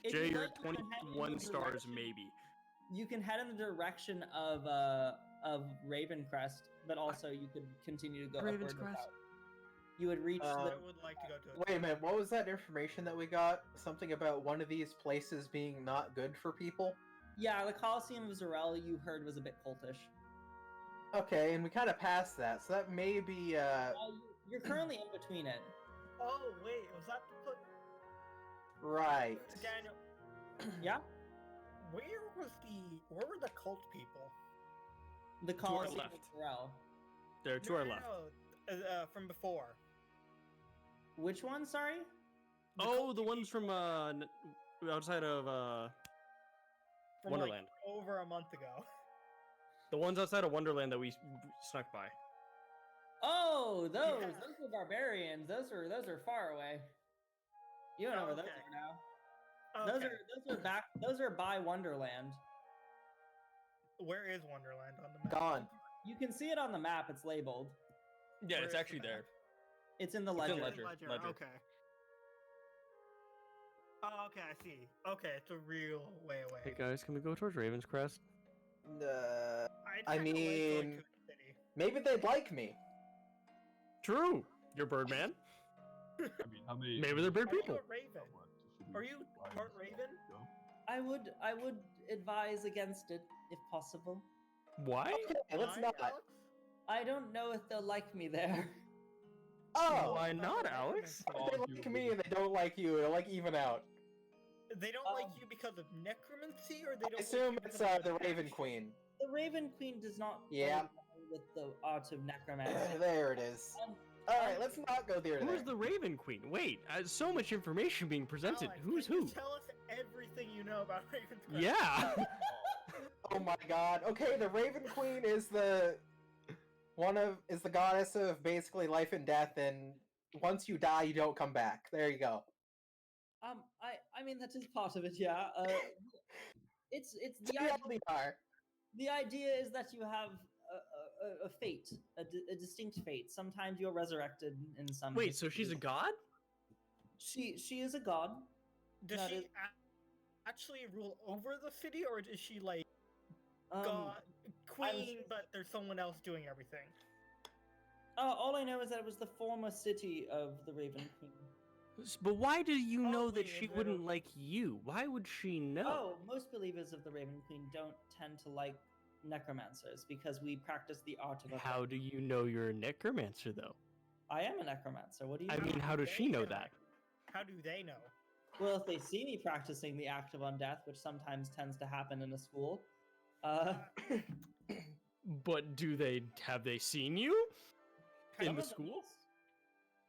If Jay, you you're like, at you can head in the 21 stars, direction- maybe. You can head in the direction of Ravencrest, but also you could continue to go upward Raven's Crest. without. You would reach Uh, the. I would like to go to it. Wait a minute. What was that information that we got? Something about one of these places being not good for people? Yeah, the Coliseum of Zorel you heard was a bit cultish. Okay, and we kind of passed that, so that may be, You're currently in between it. Oh wait, was that the put? right. Daniel, Yeah, where were the cult people? the Coliseum left. of Zorel. They're to our left. From before. Which one? Sorry. Oh, the ones from outside of From Wonderland. Like, over a month ago. The ones outside of Wonderland that we snuck by. Oh, those Yeah. those are barbarians. Those are far away. You don't know where those Okay. are now. Okay. Those are by Wonderland. Where is Wonderland on the map? Gone. You can see it on the map. It's labeled. Yeah, Where it's is actually the there. map? It's in the It's ledger. in Ledger. Ledger. Okay. Oh, okay, I see. Okay, it's a real way away. Hey guys, can we go towards Raven's Crest? I kinda like going mean, to the city. maybe they'd like me. True. You're Birdman. I mean, how many? Maybe they're bird Are you people. a Raven? Are you part Raven? I would advise against it if possible. Why? Okay, let's Why, not. Alex? I don't know if they'll like me there. Oh, Why not, Alex? if they like me and they don't like you, it'll like even out. They don't like you because of necromancy, or they I don't assume like you it's because of the your Raven passion? Queen. The Raven Queen does not Yeah. play well with the art of necromancy. There it is. Um, Alright, let's not go there. Who's the Raven Queen? Wait, so much information being presented. Alex, Who's can you who? Tell us everything you know about Raven's Crest. Yeah. Oh my god. Okay, the Raven Queen is the goddess of basically life and death, and once you die, you don't come back. There you go. I mean that is part of it, yeah. it's TLDR. the idea is that you have a fate, a distinct fate. Sometimes you're resurrected in some. Wait, so she's a god? She is a god. Does That she is- actually rule over the city, or is she like Um, god, queen, but there's someone else doing everything? all I know is that it was the former city of the Raven Queen. But why do you know that Probably she a bit wouldn't of- like you? Why would she know? Oh, most believers of the Raven Queen don't tend to like necromancers because we practice the art of. How do you know you're a necromancer, though? I am a necromancer. What do you I mean? mean, how does she know that? How do they know? Well, if they see me practicing the act of undeath, which sometimes tends to happen in a school, But have they seen you in some the of them, school?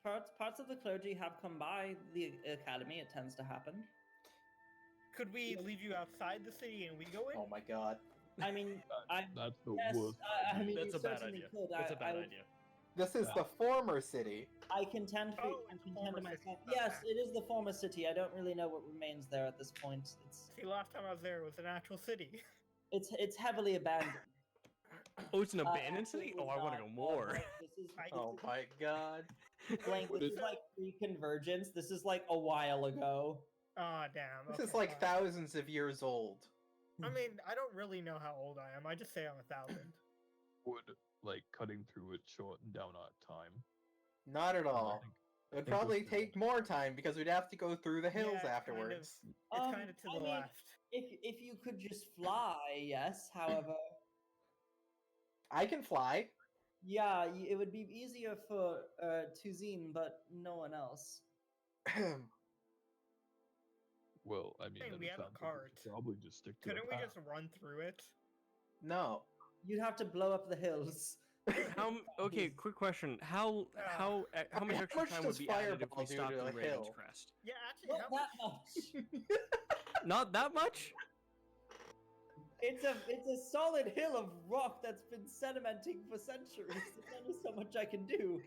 yes. Parts of the clergy have come by the academy. It tends to happen. Could we leave you outside the city and we go in? Oh my god. I mean, I That's the yes, worst. I mean, That's you a bad certainly idea. could. That's a bad I would- idea. This is the former city. I contend for. Oh, I it's a contend to former city, myself. not Yes, bad. it is the former city. I don't really know what remains there at this point. See, last time I was there, it was an actual city. It's heavily abandoned. Oh, it's an Uh, abandoned city? absolutely Oh, I want to not. go more. Blank, this is Oh my god. Blank, What this is- is like pre-convergence. This is like a while ago. Oh, damn. This okay, is like fine. thousands of years old. I mean, I don't really know how old I am. I just say I'm 1,000. Would like cutting through it shorten down our time? Not at I all. think- It would think we probably should- take more time because we'd have to go through the hills Yeah, kind of. afterwards. It's kind of to I the mean, left. if you could just fly, yes. However, I can fly. yeah, it would be easier for Tuzine, but no one else. Well, I mean, Hey, then we it have a sounds like we cart. should probably just stick to Couldn't the we path. just run through it? No. You'd have to blow up the hills. Okay, quick question. How much How extra much time would does be added if Fireball we do stopped to in a Raven's hill? Crest? Yeah, actually, Not how that much? much. Not that much? It's a solid hill of rock that's been sedimenting for centuries. There's only so much I can do.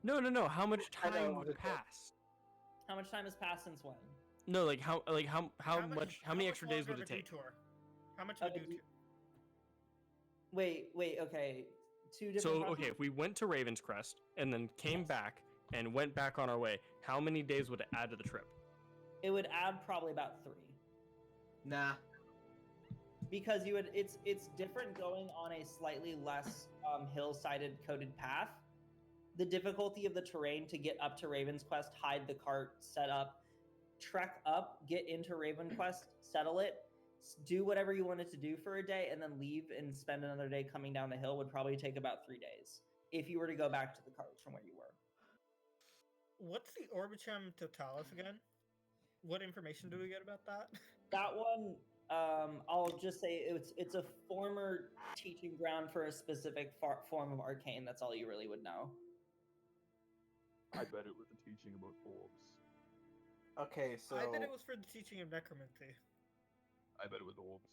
No. How much I know, time would but- pass? How much time has passed since when? No, how much? How many much extra days longer would of it a take? detour? How much of a Uh, detour? Wait, okay. Two different. So questions? okay, if we went to Raven's Crest and then came Yes. back and went back on our way, how many days would it add to the trip? It would add probably about 3. Nah. Because it's different going on a slightly less hill-sided coated path. The difficulty of the terrain to get up to Raven's Quest, hide the cart, set up, trek up, get into Raven Quest, settle it, do whatever you wanted to do for a day, and then leave and spend another day coming down the hill would probably take about 3 days if you were to go back to the cart from where you were. What's the Orbitrum Totalis again? What information do we get about that? That one, I'll just say it's a former teaching ground for a specific form of arcane. That's all you really would know. I bet it was a teaching about orbs. Okay, so I bet it was for the teaching of necromancy. I bet it was orbs.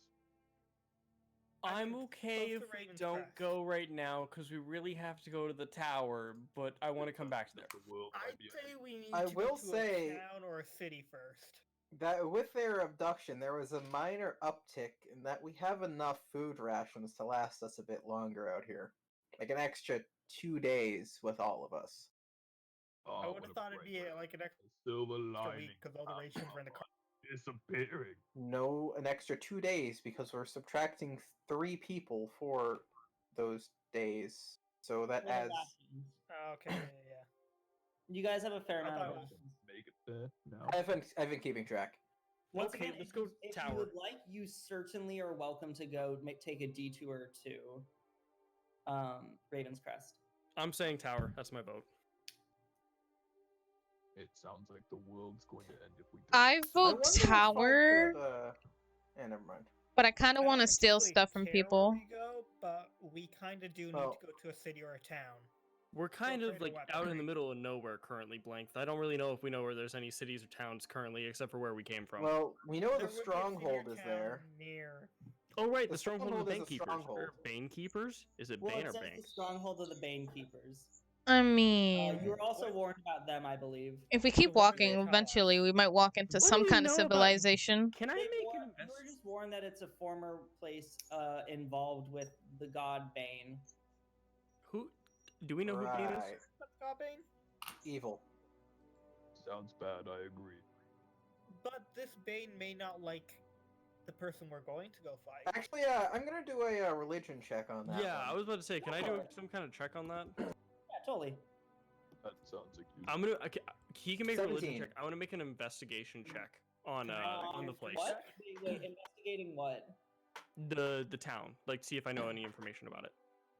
I I'm mean, okay close if to we Raven's don't Crest. go right now because we really have to go to the tower, but I want to come back to there. The world I'd might be say we need I to will go to say- a town or a city first. that with their abduction, there was a minor uptick in that we have enough food rations to last us a bit longer out here. Like an extra 2 days with all of us. Oh, I would what have a thought it'd bright be light. like an extra Silver week lining. because all the rations were in the car. Disappearing. No, an extra 2 days because we're subtracting 3 people for those days. So that What are adds. rations? Okay, yeah. You guys have a fair I amount of thought it was- rations. Make it there now. I've been keeping track. Once Okay, again, let's if you- go if tower. you would like, you certainly are welcome to go take a detour to Raven's Crest. I'm saying tower. That's my vote. It sounds like the world's going to end if we don't. I vote wonder if I tower, could, never mind. but I kind of I want to don't steal particularly stuff from care people. where we go, but we kind of do need Well- to go to a city or a town. We're kind Feel of free to like watch out in me. the middle of nowhere currently, Blank. I don't really know if we know where there's any cities or towns currently, except for where we came from. Well, we know There the would be a city or stronghold is town there. Near. Oh right, the the stronghold of the stronghold is a Banekeepers. stronghold. Or Banekeepers? Is it Well, Bane it or says Bane? the stronghold of the Banekeepers. I mean, You were also What? warned about them, I believe. if we So keep what do they walking, tell us? eventually we might walk into What do some we kind of know about- civilization. Can I They make war- an they You were just warned that it's a former place involved with the god Bane. Who? Do we know who Bane is? Right. Stopping. Evil. Sounds bad, I agree. But this Bane may not like the person we're going to go fight. Actually, I'm gonna do a religion check on that. Yeah, one. I was about to say, can I do Sure. some kind of check on that? Yeah, totally. That sounds like you. I'm gonna. Okay, he can make a religion 17. check. I want to make an investigation check on the place, What? Wait, investigating what? the town, like see if I know any information about it.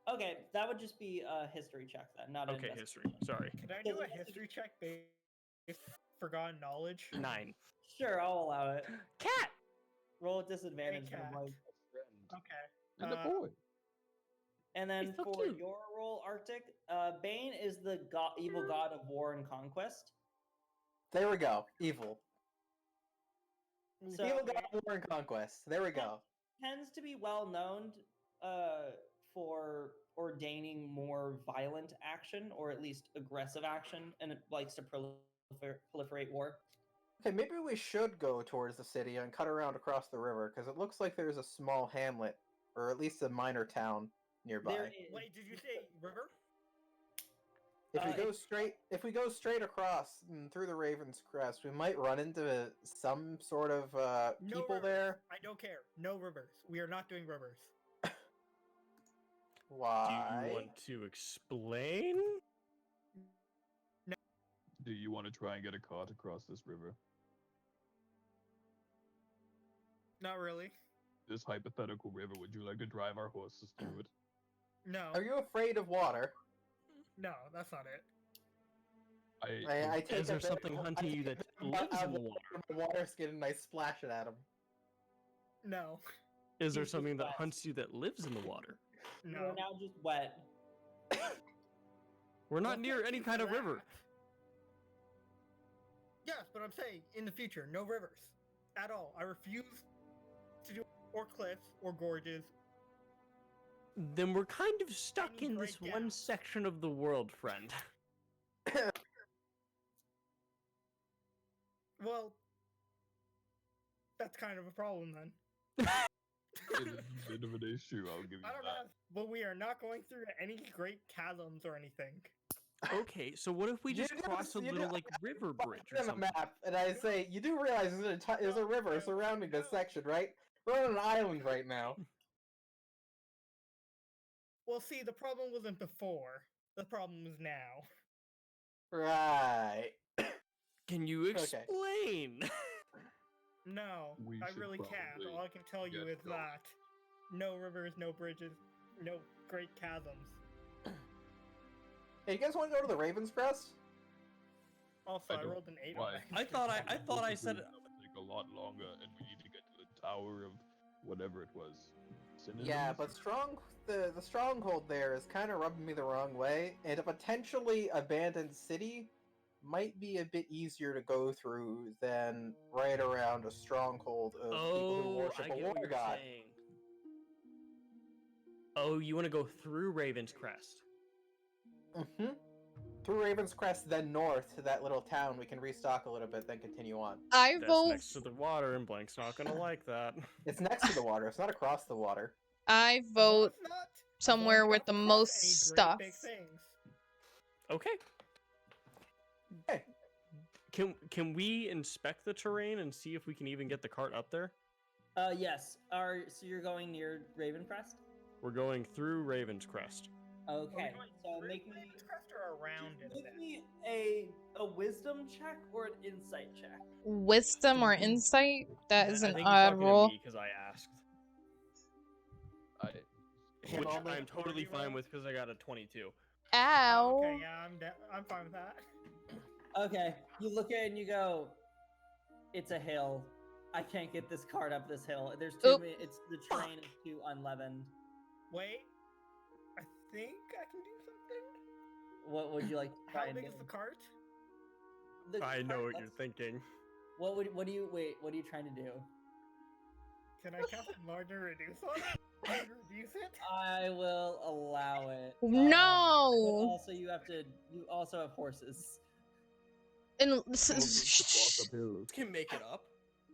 Okay, that would just be a history check then, not an Okay, history. investigation. Sorry. Can I do a history check based forgotten knowledge? 9. Sure, I'll allow it. Cat. Roll at disadvantage. Hey, I'm cat. like- Friend. Okay. And a boy. And then He's so for cute. your role, Arctic, Bane is the evil god of war and conquest. There we go. Evil. So Evil God of War and Conquest. There we go. tends to be well known for ordaining more violent action, or at least aggressive action, and it likes to proliferate war. Okay, maybe we should go towards the city and cut around across the river, because it looks like there's a small hamlet, or at least a minor town nearby. There is, Wait, did you say river? If we go straight across through the Raven's Crest, we might run into some sort of No people rivers. there. I don't care. No rivers. We are not doing rivers. Why? Do you want to explain? Do you want to try and get a cart across this river? Not really. This hypothetical river, would you like to drive our horses through it? No. Are you afraid of water? No, that's not it. I take Is there a bit- something I hunting you take that a bit lives out in the of water? my water skin and I splash it at him. No. Is there He's just something that wet. hunts you that lives in the water? you are No. now just wet. We're not Well, near thank any you kind for of river. that. Yes, but I'm saying in the future, no rivers at all. I refuse to do or cliffs or gorges. Then we're kind of stuck need in this one breakdowns. section of the world, friend. Well, that's kind of a problem then. It is a bit of an issue, I'll give you I don't that. know, but we are not going through any great chasms or anything. Okay, so what if we You just do- cross a you do- little like river bridge or on a something? map, and I say, you do realize there's a river surrounding this section, right? We're on an island right now. Well, see, the problem wasn't before. The problem is now. Right. Can you explain? No, We I should really can't. probably All I can tell you get is going. that no rivers, no bridges, no great chasms. Hey, you guys want to go to the Raven's Crest? Also, I I don't- rolled an 8 why? on that. I thought I Basically, said that would take a lot longer, and we need to get to the tower of whatever it was. Yeah, Synonyms? but the stronghold there is kind of rubbing me the wrong way, and a potentially abandoned city might be a bit easier to go through than right around a stronghold of people who Oh, worship I a get war what you're god. saying. Oh, you want to go through Raven's Crest? Mm-hmm. Through Raven's Crest, then north to that little town. We can restock a little bit, then continue on. I That's vote. next to the water, and Blank's not gonna like that. It's next to the water. It's not across the water. I As long vote as not- as long as somewhere you with don't the cross most any great stuff. big things. Okay. Hey. Can we inspect the terrain and see if we can even get the cart up there? Yes. So you're going near Ravencrest? We're going through Raven's Crest. Are we Okay. going So through make me Raven's Crest or around it? make then? me a wisdom check or an insight check. Wisdom or insight? That is I an think he's odd talking roll. to me because I asked. I, Which only- I'm totally fine roll? with because I got a 22. Oh, Ow. okay, yeah, I'm fine with that. Okay. You look at it and you go, "It's a hill. I can't get this cart up this hill. There's too Oop. many. It's the terrain is too unleavened." Wait, I think I can do something. What would you like to try How and big do? is the cart? The I know cart- what you're let's- thinking. What are you trying to do? Can I cast enlarge and reduce on it? Can you reduce it? I will allow it. No. But also you also have horses. And walk up hills. Can make it up.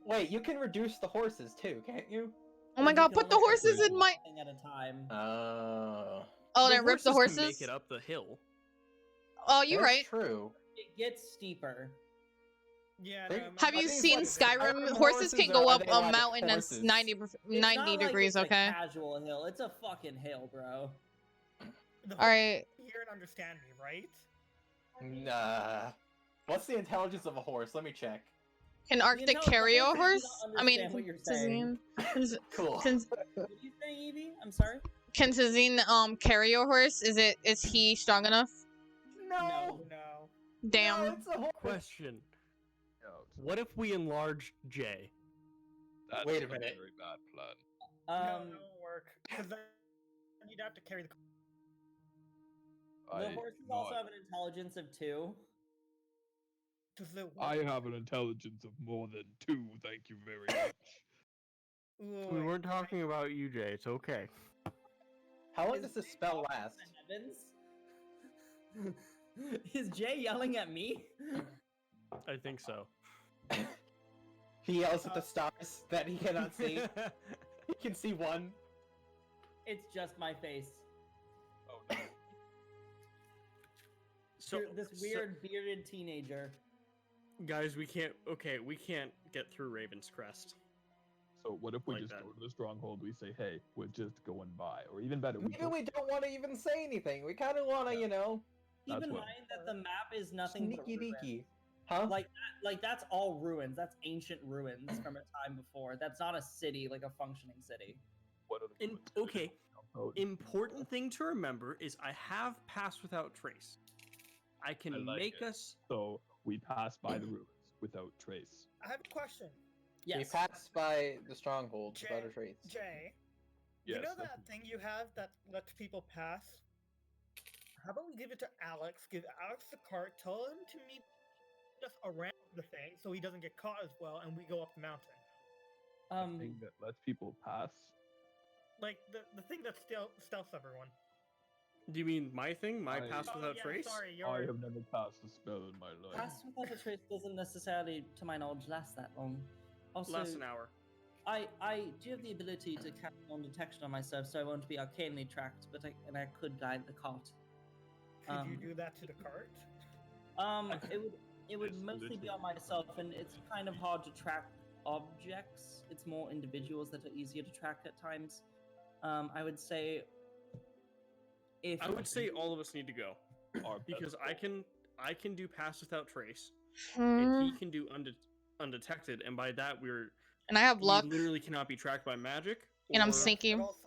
Wait, you can reduce the horses too, can't you? Oh my You god, can put the only horses do in my. one thing at a time. Oh. Oh, then rip the Can make horses. it up the hill. Oh, you're That's right. true. It gets steeper. Yeah. They- No, Have Are you these, seen like, Skyrim? Skyrim Horses can horses, go or are up they, a like, mountain that's horses? 90 It's 90 not degrees. like it's Okay. a casual hill. It's a fucking hill, bro. All right. Hear and understand me, right? Nah. What's the intelligence of a horse? Let me check. Can Arctic intelligent carry a horses do horse? not I mean, understand what you're saying. Cool. Can What did you say, Evie? I'm sorry. Tazine carry a horse? Is he strong enough? No. No. Damn. No, it's a horse. Question: Yeah, what if we enlarge J? that's Wait a a minute. very bad plan. No, Um, that won't work. Because then you'd have to carry the. the horses also have an intelligence of 2. Does the I have an intelligence of more than 2, thank you very much. Ooh, We wait, weren't talking about you, Jay. It's okay. How long Is does this Jay spell talking last? to the heavens? Is Jay yelling at me? I think so. He yells at the stars that he cannot see. He can see one. It's just my face. Oh no. So This weird bearded teenager. guys, we can't. Okay, we can't get through Raven's Crest. So what if we Like just that. go to the stronghold, we say, hey, we're just going by. Or even better, we Maybe go... we don't want to even say anything. We kind of want to, Yeah. you know, Keep That's in what- mind that the map is nothing but sneaky ruins. deaky. Huh? Like that's all ruins. That's ancient ruins from a time before. That's not a city, like a functioning city. What are the In, ruins gonna do? okay, Oh, important thing to remember is I have Pass Without Trace. I can I like make it. us. So we pass by the ruins without trace. I have a question. We Yes. pass by the stronghold without a Jay, trace. Jay, Yes, you know that's- that thing you have that lets people pass? How about we give it to Alex? Give Alex the cart. Tell him to meet us around the thing so he doesn't get caught as well, and we go up the mountain. thing that lets people pass. Like the thing that stealths everyone. Do you mean my thing? My I- Pass Oh, Without yeah, Trace? Sorry, I you're. have never cast a spell in my life. Pass without a trace doesn't necessarily, to my knowledge, last that long. Also, Less an hour. I do have the ability to cast non-detection on myself, so I won't be arcanely tracked. But I could guide the cart. Could you do that to the cart? It would It's mostly be literally on myself, and it's kind of hard to track objects. It's more individuals that are easier to track at times. I would say if I would say all of us need to go Our because best I can do Pass Without Trace, Hmm. and he can do undetected, and by that we And I have luck. literally cannot be tracked by magic. And I'm or- sneaky. But also,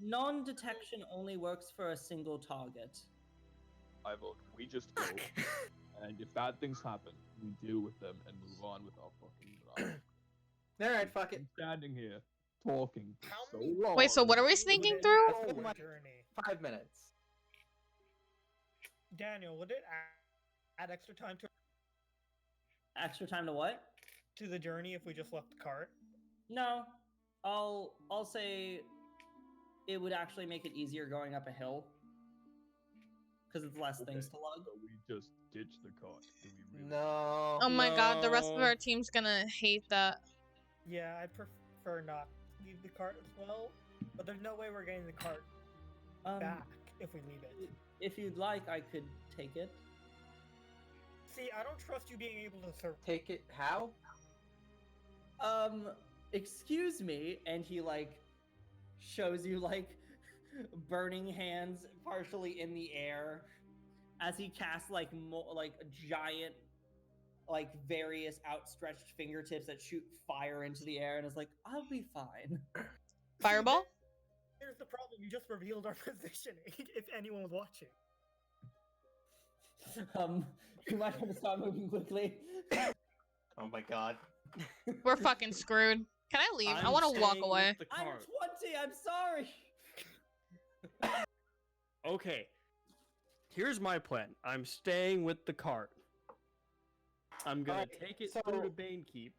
non-detection only works for a single target. I vote. We just go, and if bad things happen, we deal with them and move on with our fucking lives. Alright, fuck it. I'm standing here talking for How so many- long. Wait, so what are we would sneaking it through? add to Oh the my- journey? 5 minutes. Daniel, would it add extra time Extra time to what? to the journey if we just left the cart? No, I'll say it would actually make it easier going up a hill because it's less Okay, things to lug. So we just ditch the cart. Do we really? No. Oh my god, the rest of No. our team's gonna hate that. Yeah, I prefer not to leave the cart as well. But there's no way we're getting the cart back if we leave it. If you'd like, I could take it. See, I don't trust you being able to survive. Take it. How? Excuse me, and he like shows you like burning hands partially in the air as he casts like like a giant like various outstretched fingertips that shoot fire into the air and is like, I'll be fine. Fireball? Here's the problem: you just revealed our position. If anyone was watching. You might want to start moving quickly. Oh my god. We're fucking screwed. Can I leave? I I'm want to walk staying away. with the I'm cart. 20, I'm sorry. Okay. Here's my plan. I'm staying with the cart. I'm gonna Alright, take it so- through to Banekeep.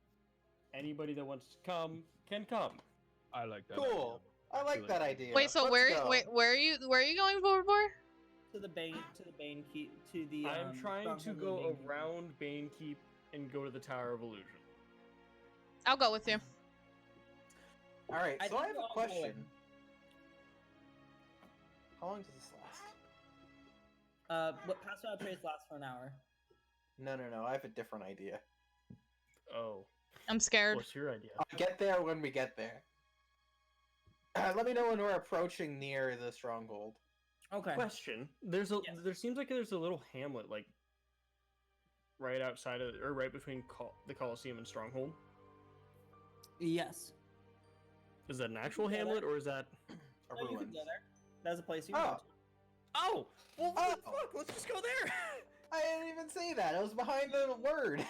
Anybody that wants to come can come. I like that. Cool. I like that idea. Wait, so Let's where go. where are you going forward for? To the Bane key to the I'm trying to stronghold go Banekeep. around Banekeep and go to the Tower of Illusion. I'll go with you. All right, I so I think have we're a all going. question. How long does this last? What pass without trace lasts for an hour. No. I have a different idea. Oh, I'm scared. what's your idea? I'll get there when we get there. Let me know when we're approaching near the stronghold. Okay. Question: There seems like there's a little hamlet like right outside of or right between the Colosseum and Stronghold. Yes. Is that an actual go there. hamlet or is that? A No, you ruin. can go there. That's a place you can go to. Oh, well, what the Oh. fuck? Let's just go there. I didn't even say that. I was behind the word.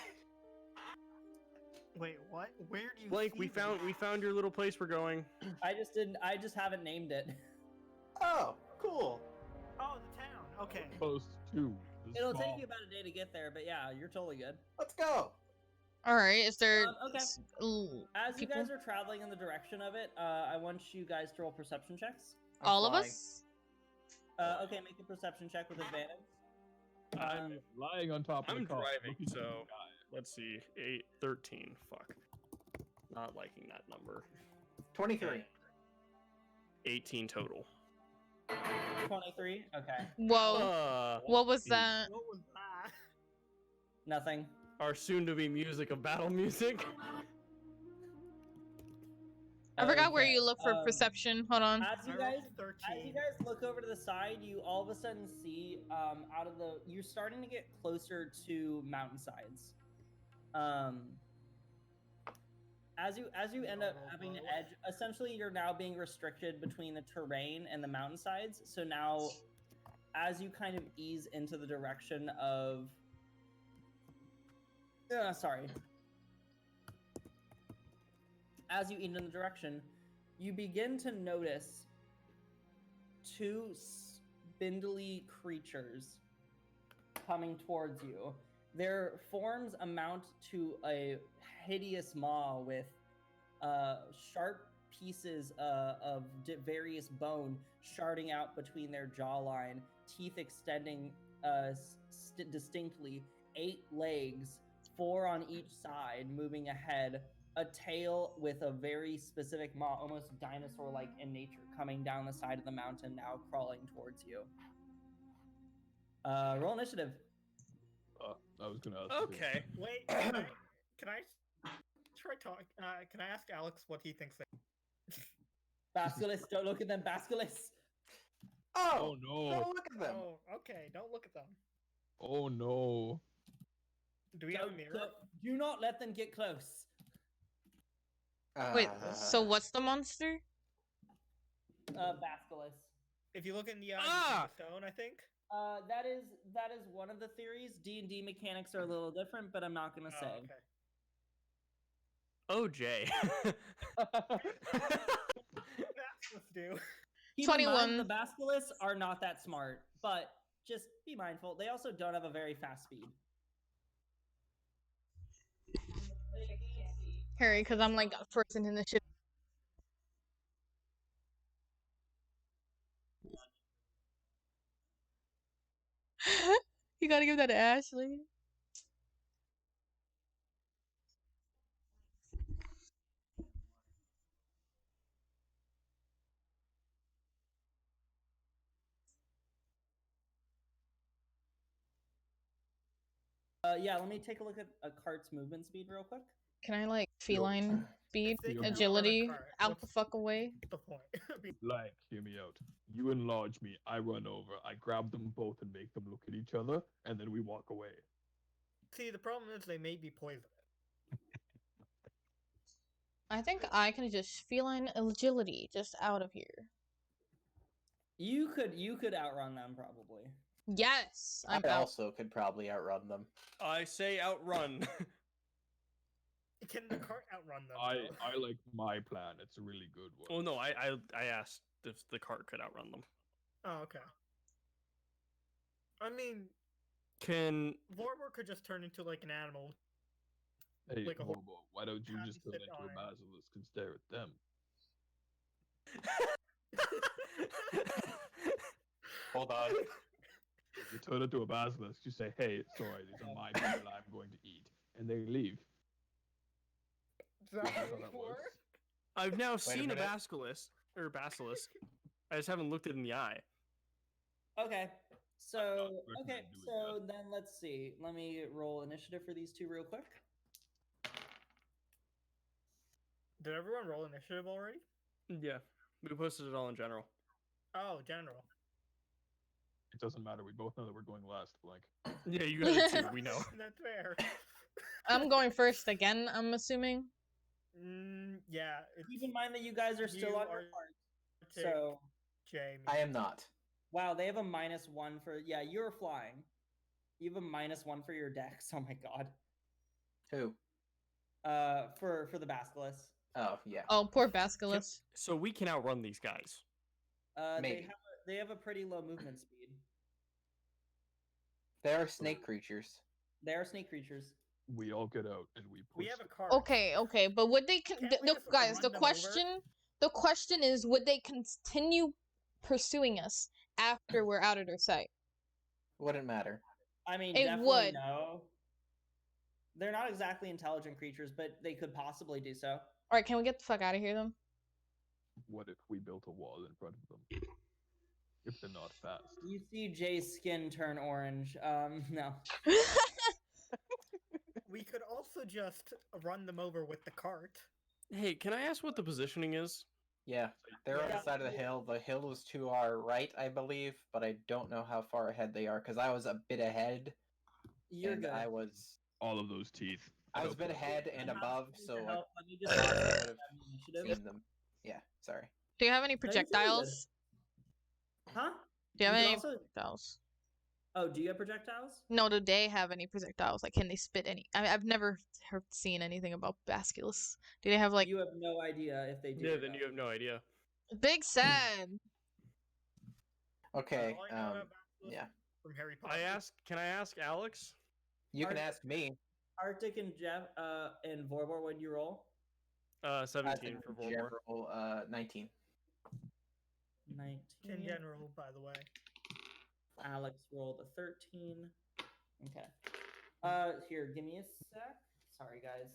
Wait, what? Where do you? Blake, see we found your little place we're going. I just haven't named it. Oh, cool. Oh, the town. Okay. Close to. the It'll small- take you about a day to get there, but yeah, you're totally good. Let's go. All right. Is there Okay. As people? you guys are traveling in the direction of it, I want you guys to roll perception checks. All of flying. us? Okay, make a perception check with advantage. I'm lying on top of I'm the car. driving, looking at the so- guy. Let's see, 8, 13. Fuck. Not liking that number. 23. 18 total. 23. Okay. Whoa. What was that? What was that? Nothing. Our soon-to-be music of battle music. I forgot where Okay, you look for perception. Hold on. As you I guys rolled 13. look over to the side, you all of a sudden see you're starting to get closer to mountainsides. As you end up having to edge, essentially you're now being restricted between the terrain and the mountainsides. So now, as you kind of ease into the direction of, as you ease in the direction, you begin to notice two spindly creatures coming towards you. Their forms amount to a hideous maw with sharp pieces of various bone sharding out between their jawline, teeth extending distinctly, 8 legs, 4 on each side, moving ahead, a tail with a very specific maw, almost dinosaur-like in nature, coming down the side of the mountain, now crawling towards you. Roll initiative. I was gonna ask. Okay. Wait, can I try talk? Can I ask Alex what he thinks? Basculus, don't look at them, Basculus! Oh no! Don't look at them. Oh, okay. Don't look at them. Oh no! Do we have a mirror? Do not let them get close. Wait, so what's the monster? Basculus. If you look in the eye, you see the stone. I think. That is one of the theories. D&D mechanics are a little different, but I'm not gonna say. Oh, okay. Oh, Jay. Let's do. Keep 21. in mind, the Basculus are not that smart, but just be mindful. They also don't have a very fast speed. Harry, because I'm like first in the ship. You gotta give that to Ashley. Yeah, let me take a look at a cart's movement speed real quick. Can I like feline speed, If they can agility, outrun a cart, out what's the fuck away? the point? Like, hear me out. You enlarge me, I run over, I grab them both and make them look at each other, and then we walk away. See, the problem is they may be poisonous. I think I can just feline agility just out of here. You could outrun them probably. Yes, I'm I out. also could probably outrun them. I say outrun. Can the cart outrun them? I though? like my plan. It's a really good one. Oh no, I asked if the cart could outrun them. Oh, okay. I mean, Can Vormir could just turn into like an animal. Hey, like a whole Hobo, why don't you just turn sit into on a it. basilisk and stare at them? Hold on. You turn into a basilisk, you say, hey, sorry, these are my people I'm going to eat. And they leave. that That's how how it that works? works. I've now a seen a minute. basilisk. I just haven't looked it in the eye. Okay. So recommend doing so then let's see. Let me roll initiative for these two real quick. Did everyone roll initiative already? Yeah, we posted it all in general. Oh, general. It doesn't matter. We both know that we're going last. Blank. Yeah, you got it too. We know. That's fair. I'm going first again, I'm assuming. Yeah. Keep in mind that you guys are still you on your are part. Arctic, So Jamie. I am not. wow, they have a -1 for you're flying. You have a -1 for your dex. Oh my god. Who? For the basilisk. Oh, yeah. Oh, poor Basculus. So we can outrun these guys. They Maybe. have a pretty low movement speed. They are snake creatures. They are snake creatures. We all get out and we push. We have a them. card. Okay, but would they Can't we the just guys, run the them over? question is, would they continue pursuing us after we're out of their sight? Wouldn't matter. I mean, It definitely would. no. They're not exactly intelligent creatures, but they could possibly do so. Alright, can we get the fuck out of here then? What if we built a wall in front of them? If they're not fast. You see Jay's skin turn orange. No. We could also just run them over with the cart. Hey, can I ask what the positioning is? Yeah, they're on Yeah. the side of the hill. The hill is to our right, I believe, but I don't know how far ahead they are because I was a bit ahead. You're and good. I was All of those teeth. I was a Help bit them. ahead and above, so To I help, let me just thought I have would have initiative. seen them. Yeah, sorry. Do you have any No, you're totally good. projectiles? Huh? Do you have could any also... projectiles? Oh, do you have projectiles? No, do they have any projectiles? Like, can they spit any? I mean, I've never seen anything about Basculus. Do they have like You have no idea if they do. Yeah, or then not. you have no idea. big sad? Okay, All I know about Basilisk yeah. from Harry Potter. Can I ask Alex? You can Arctic- ask me. Arctic and Jeff and Vorbor, what did you roll? 17 for Vorbor. General, 19. 19. In general, by the way. Alex rolled a 13. Okay. Here, give me a sec. Sorry, guys.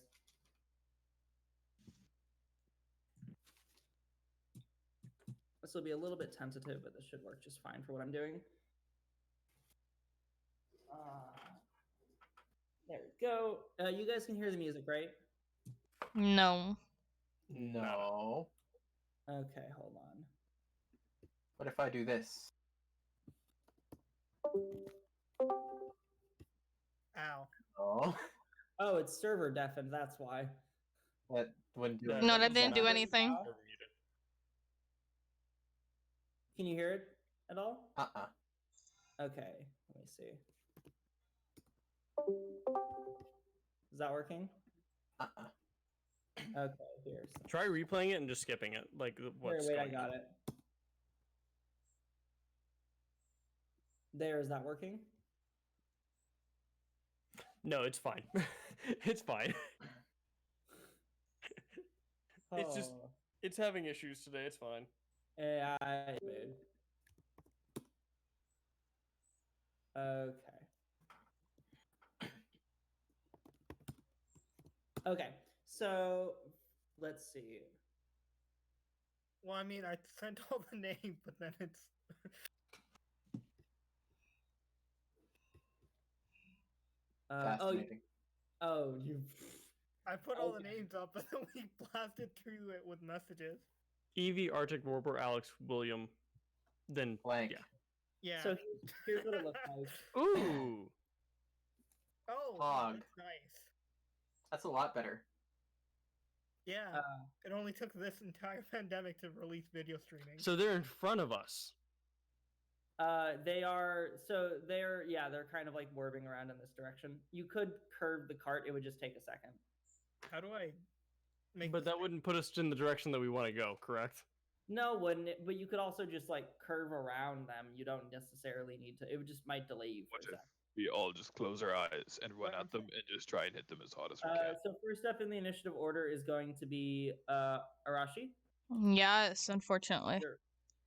This will be a little bit tentative, but this should work just fine for what I'm doing. There we go. You guys can hear the music, right? No. No. Okay, hold on. What if I do this? Ow. Oh. Oh, it's server deafened, that's why. That wouldn't do No, anything. No, that didn't do Server anything. now? Can you hear it at all? Uh-uh. Okay, let me see. Is that working? Uh-uh. Okay, here's. Try replaying it and just skipping it. Like what's Here, wait, I going got on. it. There, is that working? No, it's fine. It's fine. It's just Oh, it's having issues today. It's fine. AI mode. Okay. Okay, so let's see. Well, I mean, I sent all the names, but then it's. Fascinating. You. I put all the Okay. names up, and then we blasted through it with messages. Evie, Arctic, Vorbor, Alex, William, then Blank. yeah. Yeah. So here's what it looks like. Ooh. Oh, Hog. that's nice. That's a lot better. Yeah. Uh, It only took this entire pandemic to release video streaming. So they're in front of us. they're kind of like warping around in this direction. You could curve the cart, it would just take a second. How do I make But this that wouldn't put us in the direction that we want to go, correct? No, wouldn't it? But you could also just like curve around them. You don't necessarily need to. It would just might delay you for What a if second. we all just close our eyes and run at them and just try and hit them as hard as we can? So first up in the initiative order is going to be Arashi. Yes, unfortunately.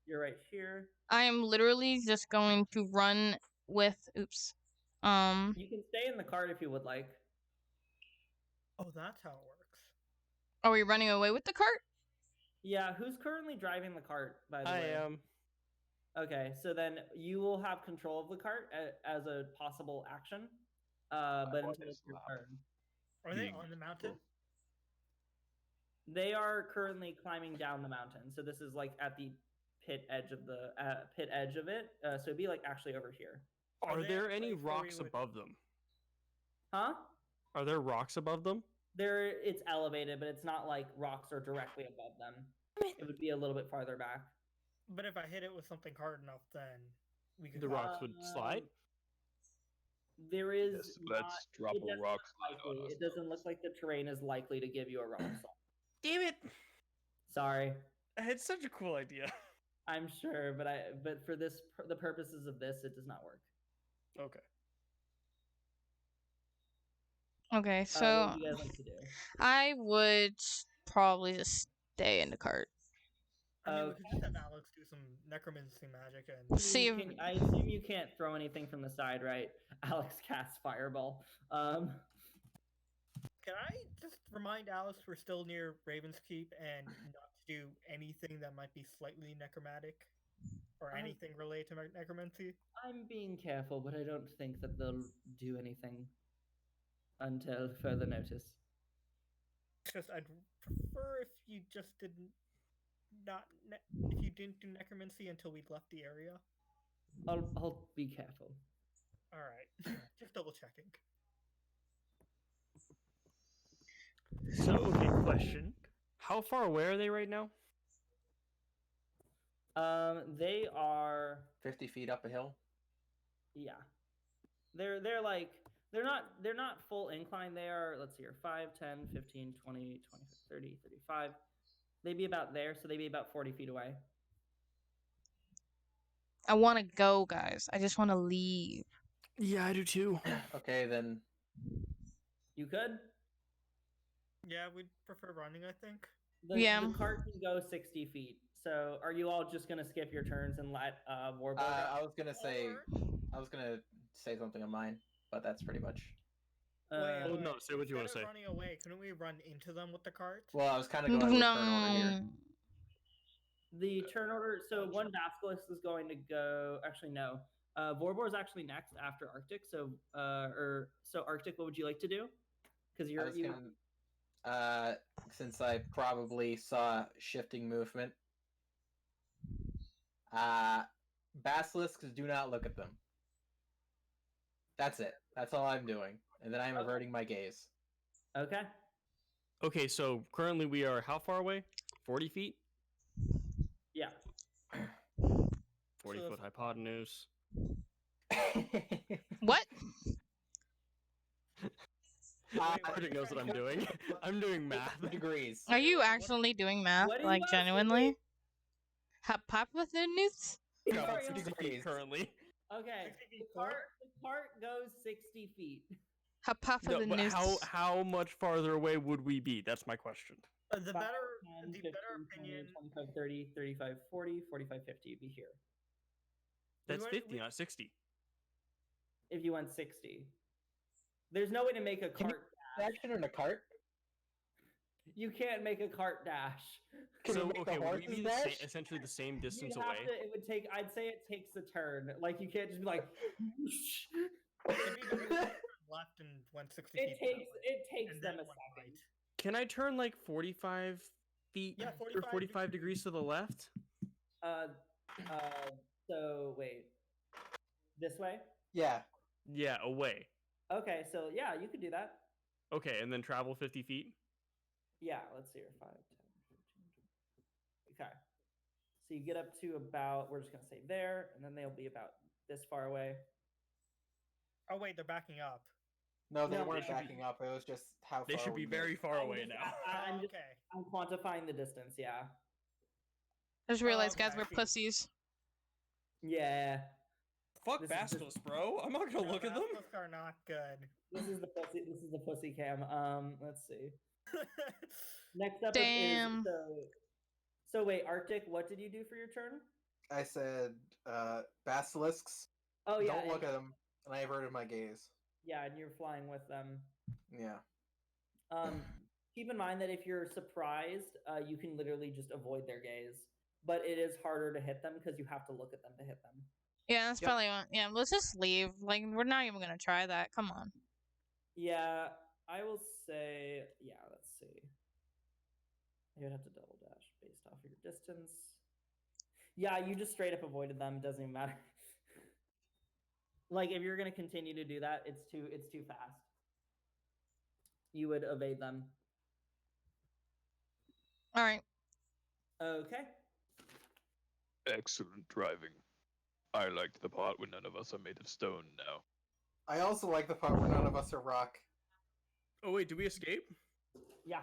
You're right here. I am literally just going to run with. Oops. You can stay in the cart if you would like. Oh, that's how it works. Are we running away with the cart? Yeah, who's currently driving the cart, by the I way? am. Okay, so then you will have control of the cart as a possible action, but want until to it's your slap. turn. Are they Being on the mountain? They are currently climbing down the mountain, so this is like at the pit edge of the pit edge of it. So it'd be like actually over here. Are they there at a any place where we rocks would- above them? Huh? Are there rocks above them? It's elevated, but it's not like rocks are directly above them. It would be a little bit farther back. But if I hit it with something hard enough, then we could. The rocks would slide? There is Yes, let's drop it a doesn't rock look slide on likely. us. It doesn't look like the terrain is likely to give you a rock slide. Damn it! Sorry. It's such a cool idea. I'm sure, but for the purposes of this, it does not work. Okay. Okay, What so would you guys like to do? I would probably just stay in the cart. I mean, we Okay. could just have Alex do some necromancy magic and. See if I assume you can't throw anything from the side, right? Alex casts fireball. Can I just remind Alex we're still near Raven's Keep and not to do anything that might be slightly necromantic or I- anything related to necromancy? I'm being careful, but I don't think that they'll do anything until further notice. It's just I'd prefer if you just didn't if you didn't do necromancy until we'd left the area. I'll be careful. All right, just double checking. So, okay, question. How far away are they right now? They are 50 feet up a hill. yeah. They're like they're not full incline. They are, let's see here, 5, 10, 15, 20, 25, 30, 35. They'd be about there, so they'd be about 40 feet away. I want to go, guys. I just want to leave. Yeah, I do too. Okay, then. You could? Yeah, we'd prefer running, I think. Yeah. The cart can go 60 feet. So are you all just gonna skip your turns and let Warboard I was gonna say something of mine, but that's pretty much. Oh, no, say what you wanna Instead say. of running away, couldn't we run into them with the cart? Well, I was kind of going with turn order here. No. The turn order, so one Basilisk is going to go. Actually, no. Vorbor is actually next after Arctic. So, so Arctic, what would you like to do? Because I was gonna, since I probably saw shifting movement, basilisks do not look at them. That's it. That's all I'm doing, and then I'm averting my gaze. Okay. Okay, so currently we are how far away? 40 feet? Yeah. 40 foot hypotenuse. What? Arctic knows what I'm doing. I'm doing math. Degrees. Are you actually doing math? What do you Like, wanna say? genuinely? Hypotenuse? No, Sorry, 60 feet degrees. currently. Okay. 60 feet The cart goes 60 feet. No, but Hypotenuse. how much farther away would we be? That's my question. The 5, better, 10, the 15, better 20, opinion. 25, 30, 35, 40, 45, 50 would be here. That's went- 50, not 60. If you went 60. There's no way to make a Can you- cart dash. Action in a cart? You can't make a cart dash. Can So, we make okay, the would we horses be dash? essentially the same distance You'd have away? to, it would take, I'd say it takes a turn. Like, you can't just be like, It'd be better if you turned left and went 60 it feet. takes and them then a went second. right. Can I turn like 45 feet Yeah, or 45 degrees to the left? So wait, this way? Yeah. Yeah, away. Okay, so yeah, you could do that. Okay, and then travel 50 feet? Yeah, let's see here, 5, 10, 15. Okay, so you get up to about, we're just gonna say there, and then they'll be about this far away. Oh wait, they're backing up. No, they No, weren't they should be- backing up. It was just how They far should be we very moved. far I'm away just- now. I'm just, Okay. I'm quantifying the distance. Yeah. I just realized, guys, okay, I we're see. pussies. Yeah. Fuck This is just- Basilisk, bro. I'm not gonna No, look at them. Basilisks are not good. This is the pussy. This is the pussy cam. Let's see. Next up Damn. is so wait, Arctic. What did you do for your turn? I said, basilisks. Oh yeah, Don't look and- at them. And I averted my gaze. yeah, and you're flying with them. Yeah. keep in mind that if you're surprised, you can literally just avoid their gaze. But it is harder to hit them because you have to look at them to hit them. Yeah, that's Yep. probably what. Yeah, let's just leave. Like, we're not even gonna try that. Come on. Yeah, I will say, yeah, let's see. You'd have to double dash based off of your distance. Yeah, you just straight up avoided them. Doesn't even matter. Like if you're gonna continue to do that, it's too fast. You would evade them. All right. Okay. Excellent driving. I liked the part when none of us are made of stone now. I also like the part where none of us are rock. Oh wait, did we escape? Yeah.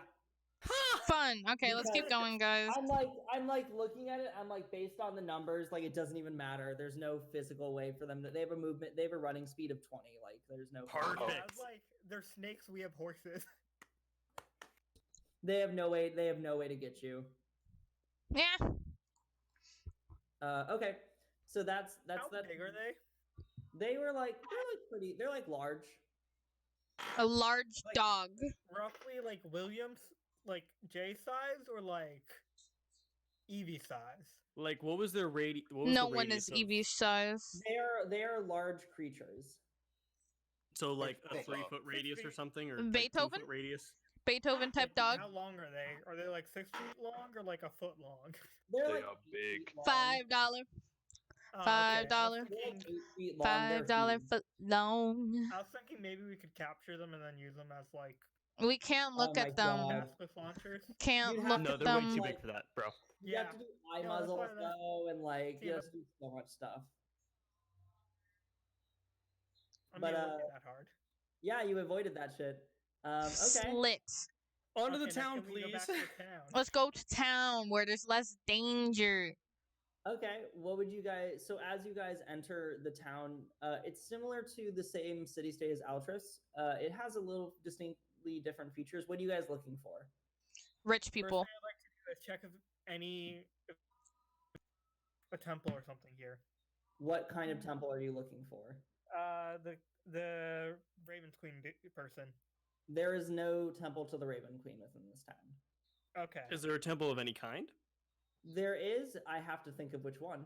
Fun. Okay, let's keep Because going, guys. I'm like looking at it. I'm like based on the numbers, like it doesn't even matter. There's no physical way for them to. They have a movement. They have a running speed of 20. Like there's no. Perfect. Yeah, it's like they're snakes. We have horses. They have no way. They have no way to get you. Yeah. Okay. So that's How that. big are they? They're like pretty. They're like large. A large Like- dog. Roughly like Williams, like J size, or like Evie size. Like, what was their radius? No one is EV size. They are large creatures. So like a Thick. 3-foot radius or something, or Beethoven? Like 2-foot radius. Beethoven type Like, dog. How long are they? Are they like 6 feet long or like a foot long? They're They like are 8 big. feet long. $5. Oh, $5. okay. I was They're like thinking- 8 feet long. They're $5 huge. foot long. I was thinking maybe we could capture them and then use them as like We can't look Oh my at them. God. Aspect launchers. Can't You'd look have No, at they're way them. too Like- big for that, bro. You have to do eye No, that's muzzles why that- though, and like See, you but- have to do so much stuff. I mean, But, it wouldn't be that hard. Yeah, you avoided that shit. Okay. Slit. Onto the Okay, now town, can we go please. back to the town? Let's go to town where there's less danger. Okay, what would you guys? So as you guys enter the town, it's similar to the same city state as Altris. It has a little distinctly different features. What are you guys looking for? Rich First people. thing I'd like to do is check if a temple or something here. What kind of temple are you looking for? The Raven's Queen person. There is no temple to the Raven Queen within this town. Okay. Is there a temple of any kind? There is. I have to think of which one.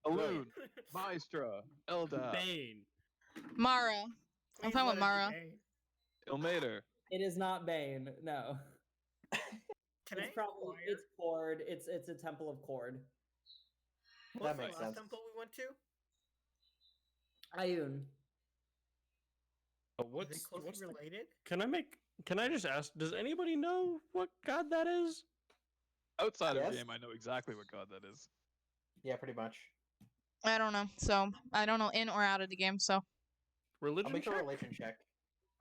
Alune, Maestra, Elda, Bane. Mara. I'm Please talking let about it Mara. be A. Ilmater. It is not Bane. No. Can I It's probably inquire? it's Cord. It's a temple of Cord. What's makes the last sense. temple we went to? Ayun. Are they What's closely the- related? Can I just ask? Does anybody know what god that is? Outside of Yes. game, I know exactly what god that is. Yeah, pretty much. I don't know. So I don't know in or out of the game. So I'll Religion make a check? religion check.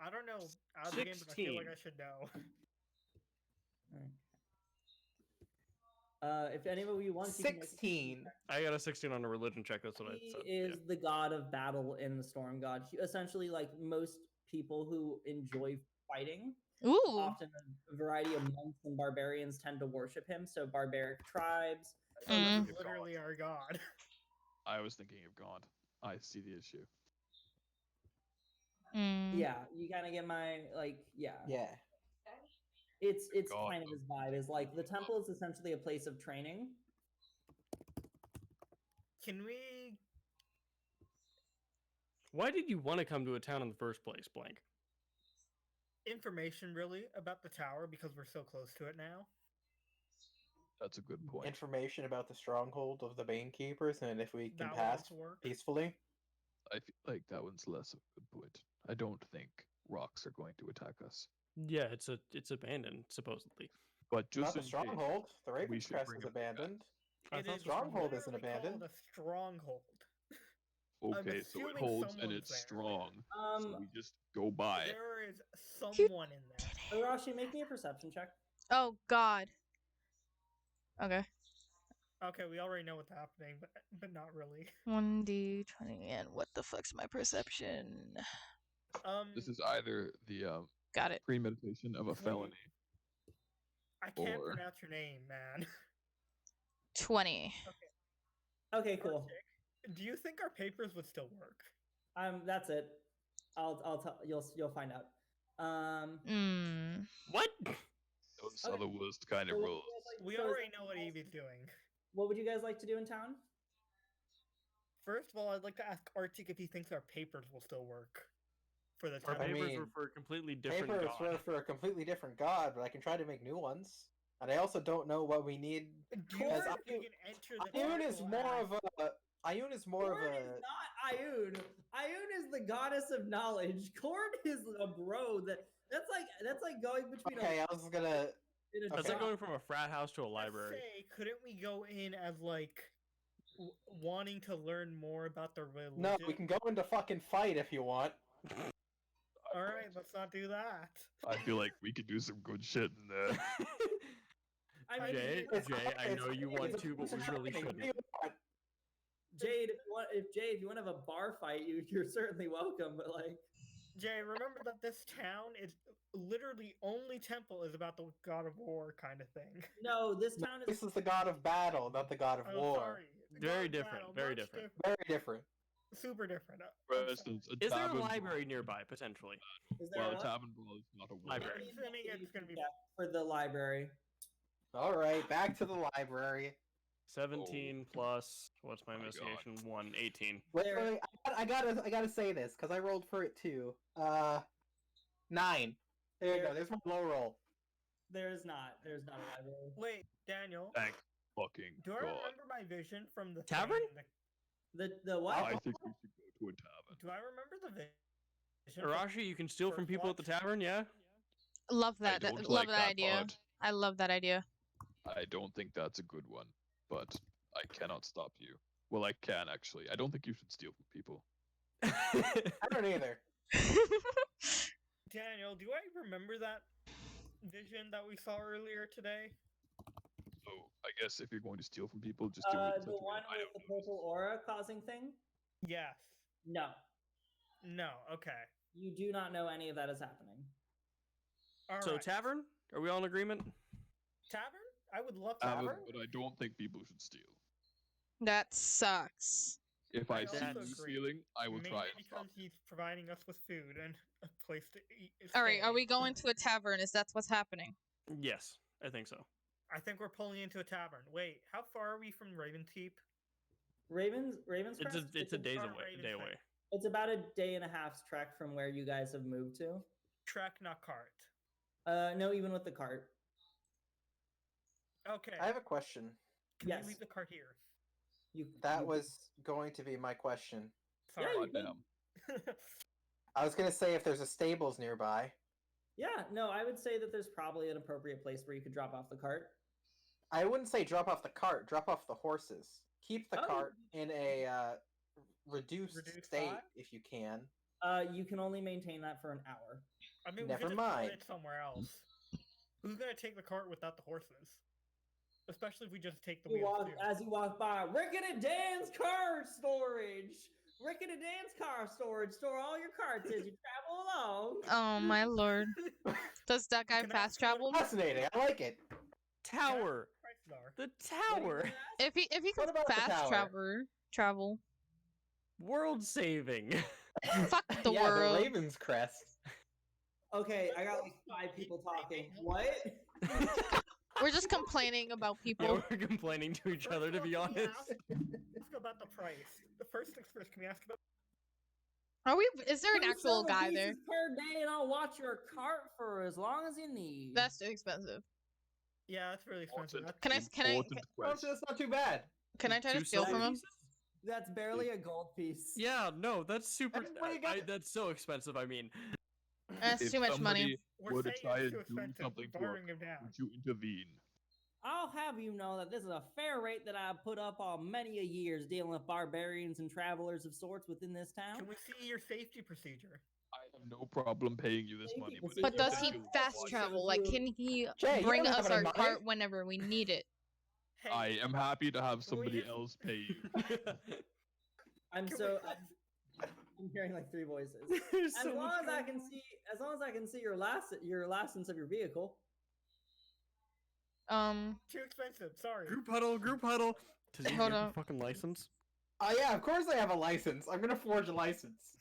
I don't know out of the game, but I feel like 16. I should know. If any of you want, you can make a 16. I got a 16 on a religion check. That's what I He said. is the god of battle in the Storm God. Essentially, like most people who enjoy fighting, ooh. often a variety of monks and barbarians tend to worship him. So barbaric tribes. So Mm. this is literally our god. I was thinking of God. I see the issue. Mm. Yeah, you kind of get my yeah. Yeah. It's God kind of of his vibe. Is like the temple is essentially a place of training. Can we? Why did you want to come to a town in the first place, Blank? Information really about the tower because we're so close to it now. That's a good point. Information about the stronghold of the Bane Keepers and if we can That pass would work. peacefully. I feel like that one's less of a good point. I don't think rocks are going to attack us. Yeah, it's abandoned supposedly. But Not just the in case, stronghold. The Raven's should Crest bring is it back. abandoned. I It thought is Stronghold isn't literally abandoned. called a stronghold. okay, so it assuming holds and someone's it's there. strong. So we just go by it. There is someone in there. Arashi, make me a perception check. Oh God. Okay. Okay, we already know what's happening, but not really. 1d20 and what the fuck's my perception? This is either the Got it. premeditation of a felony. I can't Or- pronounce your name, man. 20. Okay, cool. Do you think our papers would still work? That's it. I'll tell you'll find out. What? Those Okay. are the worst kind So of what would rules. you guys like- We so is already that- know what Evie's doing. What would you guys like to do in town? First of all, I'd like to ask Arctic if he thinks our papers will still work for the Our town. I papers mean, were for a completely different Papers god. were for a completely different god, but I can try to make new ones. And I also don't know what we need. Do you Because think we can enter the Ayun is temple more as- of a. Ayun is more of Korn a. is not Ayun. Ayun is the goddess of knowledge. Korn is a bro. That's like going between Okay, I was gonna. and a That's Okay. like going from a frat house to a Let's library. say, couldn't we go in as like wanting to learn more about the religion? No, we can go into fucking fight if you want. All right, let's not do that. I feel like we could do some good shit in there. I mean, Jay, It's- Jay, I know you want it's- to, but we it's really happening. What do you shouldn't. want? Jade, if you want to have a bar fight, you're certainly welcome. But like, Jay, remember that this town is literally only temple is about the god of war kind of thing. no, this No, town is This is the god of battle, not the god of Oh, war. sorry. The Very god of different, battle, very much different. Very different. Super different. For I'm sorry. instance, a Is there a tavern library nearby, potentially? is there Well, a a what? tavern brawl is not a war. Library. I'm assuming it's gonna be Yeah, for the library. All right, back to the library. 17 plus, what's my My God. investigation? 1, 18. Wait, There- wait, I gotta say this because I rolled for it too. 9. There you go. There's my low roll. There's not a library. Wait, Daniel. Thank fucking Do I God. remember my vision from the Tavern? thing in The what? I think we should go to a tavern. Do I remember the vision? from- Arashi, you can steal from First people at the watch? tavern, yeah? Love I that. don't Love like that idea. part. I love that idea. I don't think that's a good one, but I cannot stop you. Well, I can actually. I don't think you should steal from people. I don't either. Daniel, do I remember that vision that we saw earlier today? So I guess if you're going to steal from people, just do it. in such The a way one I with don't the notice. purple aura causing thing? Yes. No, No. Okay. you do not know any of that is happening. All So, right. tavern? Are we all in agreement? Tavern? I would love Tavern, tavern. but I don't think people should steal. That sucks. If I I see also you agree. stealing, I will Mainly try and because stop you. he's providing us with food and a place to eat. All right, are stay. we going to a tavern? Is that what's happening? Yes, I think so. I think we're pulling into a tavern. Wait, how far are we from Ravenkeep? Ravens It's Crest? a days Or away. Raven Day Train. away. It's about a day and a half's trek from where you guys have moved to. Trek, not cart. No, even with the cart. Okay. I have a question. Can yes. we leave the cart here? That You- was going to be my question. Yeah, Sorry. you God can. damn. I was gonna say if there's a stables nearby. Yeah, no, I would say that there's probably an appropriate place where you could drop off the cart. I wouldn't say drop off the cart. Drop off the horses. Keep the Oh. cart in a reduced Reduced state size? if you can. You can only maintain that for an hour. I mean, Never we could just put mind. it somewhere else. Who's gonna take the cart without the horses? Especially if we just take the You wheels walk, too. as you walk by, Rick and Dan's car storage. Rick and Dan's car storage. Store all your carts as you travel along. Oh my lord. Does that guy Can I fast ask you what- travel? Fascinating. I like it. Tower! Prices are. The What do you tower! ask? If he What can about the fast tower? travel. World saving! Fuck the yeah, world. the Raven's Crest. Okay, I got like 5 people talking. What? We're just complaining about Yeah, people. we're complaining to each First other, of to all, be can we honest. Ask about the price. The first things first. Can we ask about? Are we? Is there an 27 actual guy pieces there? per day, and I'll watch your cart for as long as you need. That's too expensive. Yeah, that's really expensive. Important- Can I- important Oh, question. that's not too bad. Can I try to Two steal silver from him? pieces? That's barely a gold piece. Yeah, no, that's super. What do you got? That's so expensive. I mean, That's If too much money. somebody We're were to saying try it's and too do expensive. something We're to barring us, him down. would you intervene? I'll have you know that this is a fair rate that I put up on many a years dealing with barbarians and travelers of sorts within this town. Can we see your safety procedure? I have no problem paying you this Thank money, you, but, Procedure. But if does you he do fast watch- travel? Like, can he Jay, you bring don't us have our any money? cart whenever we need it? Hey, I am happy to have somebody just- else pay you. I'm can so we- I'm hearing like 3 voices. there's As so long much as I going can on. see, as long as I can see your license of your vehicle. too expensive. Sorry. Group huddle, group huddle. Does he Hold have a up. fucking license? Oh yeah, of course I have a license. I'm gonna forge a license.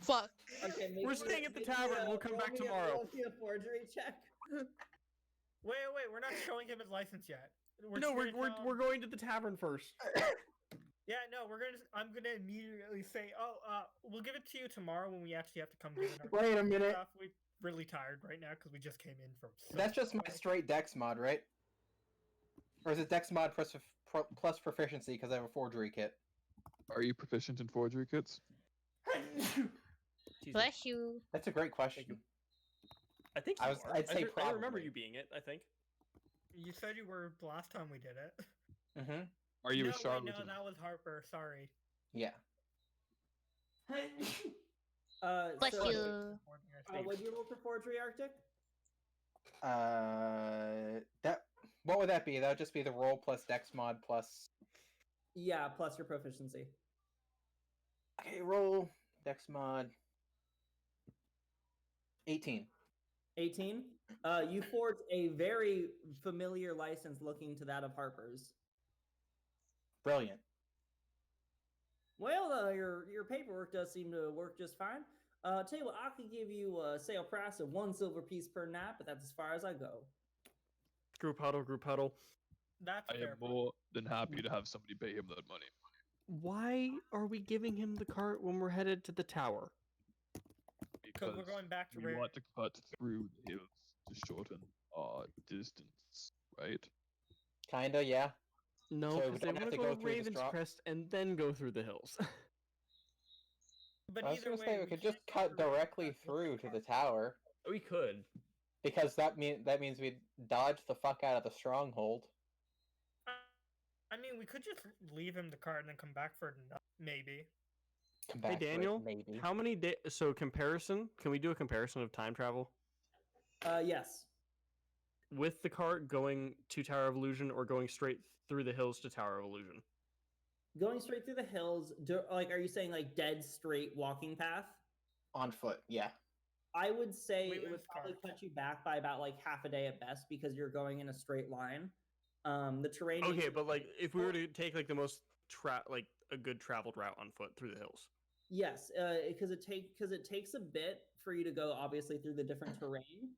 Fuck. Okay, We're staying at the tavern, we'll come back tomorrow. Roll me a forgery check. Wait, we're not showing him his license yet. No, just we're gonna tell him- we're going to the tavern first. Yeah, no, I'm gonna immediately say, we'll give it to you tomorrow when we actually have to come give it our Wait a minute. stuff. We're really tired right now because we just came in from. That's just my straight Dex mod, right? Or is it Dex mod plus proficiency because I have a forgery kit? Are you proficient in forgery kits? Bless you. That's a great question. I think I you was- are. I'd say I remember probably. you being it. I think. You said you were the last time we did it. Mm-hmm. Are you no, a charlatan? Wait, no, that was Harper. Sorry. Yeah. Bless So, you. what do you roll for forgery, Arctic? That. What would that be? That would just be the roll plus Dex mod plus. Yeah, plus your proficiency. Okay, roll Dex mod. 18. 18. You forged a very familiar license looking to that of Harper's. Brilliant. Well, your paperwork does seem to work just fine. Tell you what, I could give you a sale price of 1 silver piece per night, but that's as far as I go. Group huddle. Group huddle. That's I fair. am more than happy to have somebody pay him that money. Why are we giving him the cart when we're headed to the tower? Because we're going back to we want to cut through the hills to shorten our distance, right? Kinda, yeah. No, So we because they don't want have to to go go to through the Raven's straw- Crest and then go through the hills. But I was either gonna way, say we could just can't cut go directly back through to the car. tower we could. because that means we'd dodge the fuck out of the stronghold. I mean, we could just leave him the card and then come back for another, maybe. Come Hey back for it, Daniel, maybe. how many days? So comparison? Can we do a comparison of time travel Yes. with the cart going to Tower of Illusion or going straight through the hills to Tower of Illusion? Going straight through the hills, are you saying like dead straight walking path? On foot, yeah. I would say We it would lose probably cart. cut you back by about like half a day at best because you're going in a straight line. The terrain. makes Okay, it but like very if we were difficult. to take like the most like a good traveled route on foot through the hills. Yes, because it takes a bit for you to go obviously through the different terrain,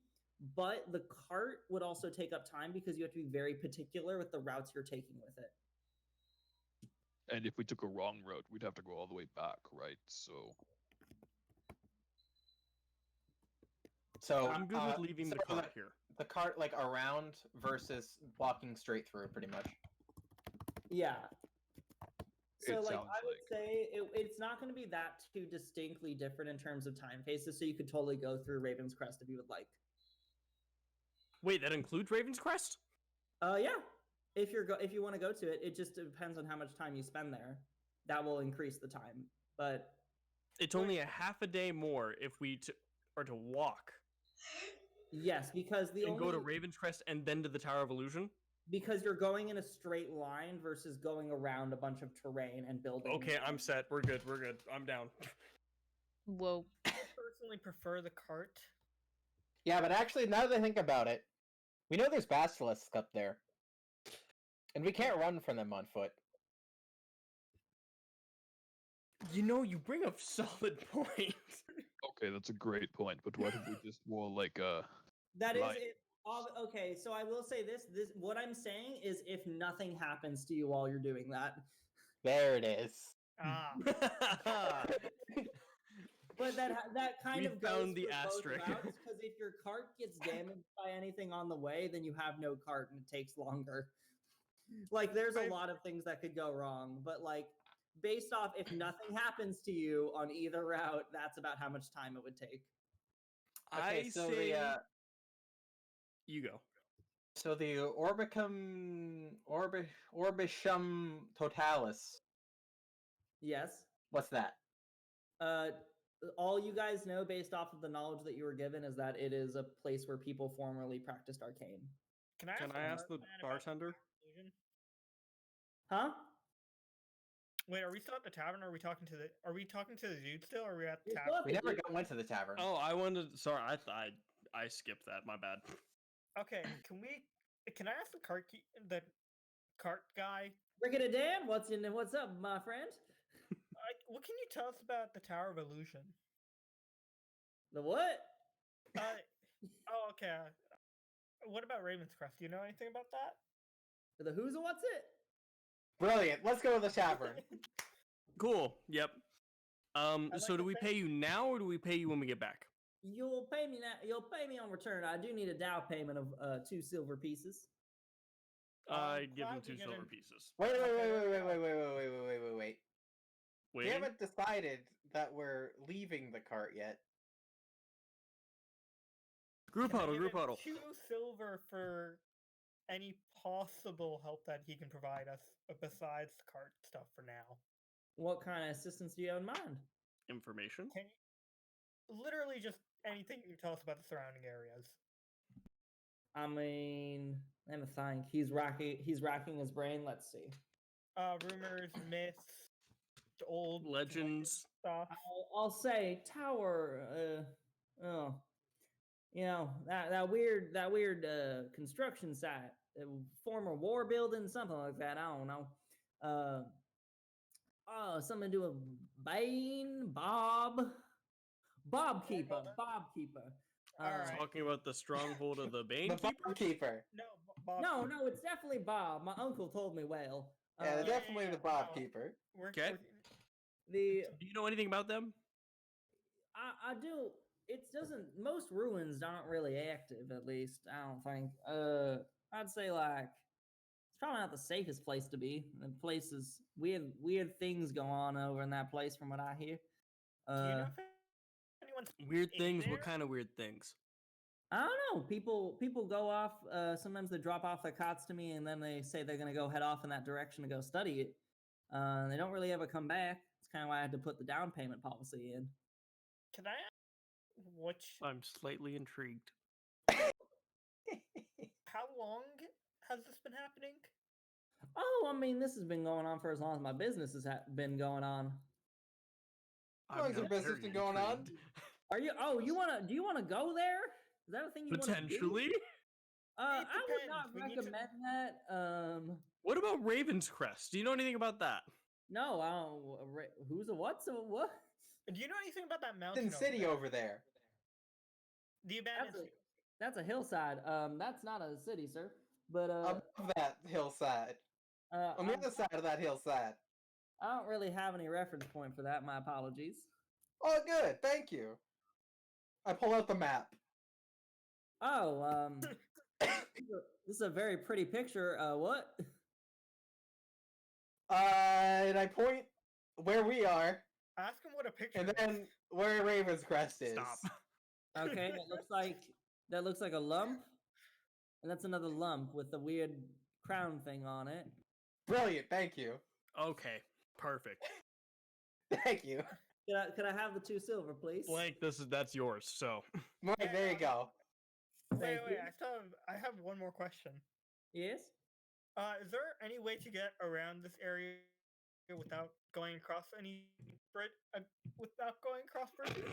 but the cart would also take up time because you have to be very particular with the routes you're taking with it. And if we took a wrong route, we'd have to go all the way back, right? So So I'm good with leaving the so cart here. The cart like around versus walking straight through, pretty much. Yeah. So It like sounds I would like- say it's not going to be that too distinctly different in terms of time phases. So you could totally go through Raven's Crest if you would like. Wait, that includes Raven's Crest? Yeah. If you want to go to it, it just depends on how much time you spend there. That will increase the time, but It's only a half a day more if we are to walk yes, because and go to Raven's Crest and then to the Tower of Illusion. because you're going in a straight line versus going around a bunch of terrain and buildings. Okay, I'm set. We're good. We're good. I'm down. Whoa. I personally prefer the cart. Yeah, but actually, now that I think about it, we know there's basilisks up there, and we can't run from them on foot. You know, you bring up solid points. okay, that's a great point. But what if we just wore like a That is Right. it. Okay, so I will say this. What I'm saying is, if nothing happens to you while you're doing that, There it is. Ah, but that kind We of goes found the for both asterisk. routes, because if your cart gets damaged by anything on the way, then you have no cart and it takes longer. Like there's a lot of things that could go wrong, but like based off if nothing happens to you on either route, that's about how much time it would take. Okay, I so say the you go. so the Orbicum Totalis. Yes. What's that? All you guys know based off of the knowledge that you were given is that it is a place where people formerly practiced arcane. can I Can I ask the barman about bartender? illusion? Huh? Wait, are we still at the tavern? Or are we talking to the dude still? Or are we at the You're tavern? still at We the never dude- went to the tavern. Oh, I wanted. Sorry, I skipped that. My bad. Okay, can I ask the cart guy? Brigadier Dan, what's up, my friend? What can you tell us about the Tower of Illusion? The what? Oh, okay. What about Raven's Crest? Do you know anything about that? The who's and what's it? Brilliant. Let's go to the tavern. Cool. Yep. like So do to we think- pay you now or do we pay you when we get back? You'll pay me now. You'll pay me on return. I do need a down payment of 2 silver pieces. I give him glad 2 we get silver in- pieces. Wait. Wait. We haven't decided that we're leaving the cart yet. Group Can I huddle. give Group him huddle. 2 silver for any possible help that he can provide us besides the cart stuff for now. What kind of assistance do you have in mind? Information. Can you, literally just anything you can tell us about the surrounding areas. I mean, let me think. He's racking his brain. Let's see. Rumors, myths, old Legends. stuff. I'll say tower. Oh, you know that weird construction site, former war building, something like that. I don't know. Oh, something to do with Bane, Bob Keeper. Alright. Talking about the stronghold of the The Bane Keeper. barkeeper. No, Bob. No, it's definitely Bob. My uncle told me well. Yeah, definitely yeah, the barkeeper. Okay. The Do you know anything about them? I do. It doesn't. Most ruins aren't really active. At least I don't think. I'd say like it's probably not the safest place to be. The place is weird things go on over in that place, from what I hear. Do you know if anyone's Weird in things. What there? kind of weird things? I don't know. People go off. Sometimes they drop off their cots to me, and then they say they're gonna go head off in that direction to go study it. They don't really ever come back. It's kind of why I had to put the down payment policy in. Can I ask which? I'm slightly intrigued. How long has this been happening? Oh, I mean, this has been going on for as long as my business has been going on. How long's your not business very been going on? intrigued. Are you? Oh, you wanna? Do you want to go there? Is that a thing you want to do? Potentially. I It would not depends. We need to- recommend that. What about Raven's Crest? Do you know anything about that? No, I don't. Who's a what? So what? Do you know anything about that mountain? City there? over there. The abandoned That's a, city. that's a hillside. That's not a city, sir. But Above that hillside. On the other side of that hillside. I don't really have any reference point for that. My apologies. Oh, good. Thank you. I pull out the map. Oh, this is a very pretty picture. What? And I point where we are, Ask him what a picture. and is. then where Raven's Crest is. Stop. Okay, that looks like a lump, and that's another lump with the weird crown thing on it. Brilliant. Thank you. Okay. Perfect. Thank you. Could I have the 2 silver, please? Blank. That's yours. So. Mike, there you go. Wait, Thank you. I have one more question. Yes. Is there any way to get around this area without going across any bridge? Without going across bridges?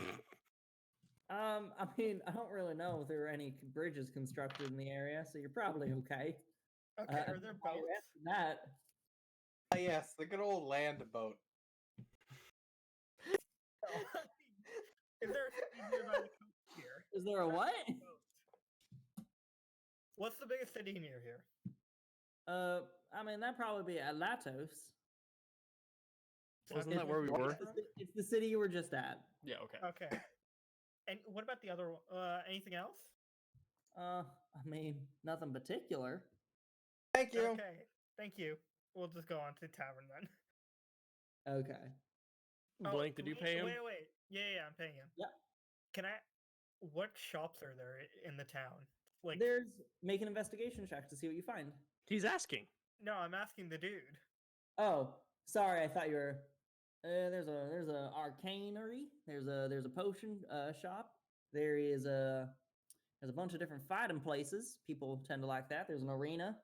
I mean, I don't really know if there are any bridges constructed in the area, so you're probably okay. Okay, are there While you're boats? asking that, Ah, yes, the good old land boat. Is there a city nearby the coast here? is there a what? What's the biggest city near here? I mean, that'd probably be Atlatos. Wasn't Okay, that where we what's were? the- It's the city you were just at. Yeah. Okay. Okay. And what about the other one? Anything else? I mean, nothing particular. Thank you. Okay, thank you. We'll just go on to tavern then. Okay. Blank. Did you pay him? Wait. Yeah, I'm paying him. Yep. Can I? What shops are there in the town? Like, Make an investigation check to see what you find. He's asking. no, I'm asking the dude. Oh, sorry, I thought you were. There's a arcanery. There's a potion shop. There's a bunch of different fighting places. People tend to like that. There's an arena.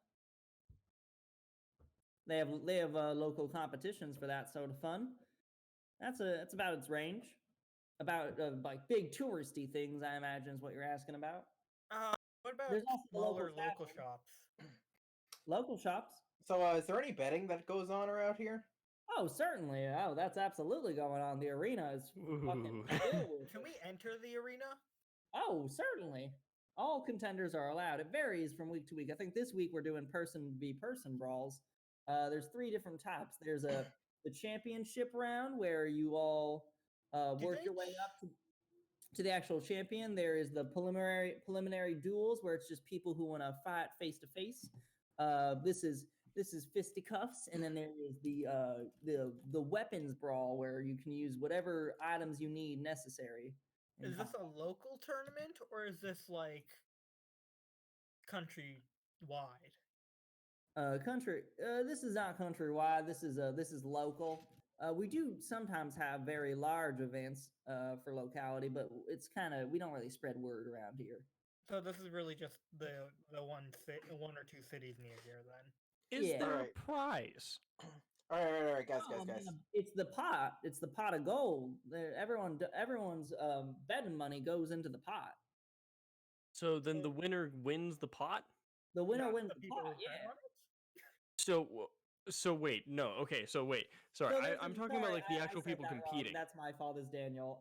They have local competitions for that sort of fun. That's about its range. About like big touristy things, I imagine, is what you're asking about. What about There's also the local smaller local tavern. shops? Local shops. So, is there any betting that goes on around here? Oh, certainly. Oh, that's absolutely going on. The arena is fucking Ooh. filled with Can it. we enter the arena? Oh, certainly. All contenders are allowed. It varies from week to week. I think this week we're doing person v person brawls. There's 3 different types. There's the championship round where you all work your way up to the actual champion. There is the preliminary duels where it's just people who want to fight face to face. This is fisticuffs, and then there is the weapons brawl where you can use whatever items you need necessary. in Is this combat. a local tournament or is this like country wide? This is not countrywide. This is local. We do sometimes have very large events for locality, but it's kind of, we don't really spread word around here. So this is really just the one or two cities near here then. Is Yeah. there Alright. a prize? All right, guys. Oh, man, it's the pot. It's the pot of gold. Everyone's betting money goes into the pot. So then the winner wins the pot? The winner Not wins the the people pot. who bet Yeah. on it? So wait, no, okay, so wait. Sorry, So this I'm is- talking sorry, about like the I actual said people that wrong. competing. That's my fault, as Daniel.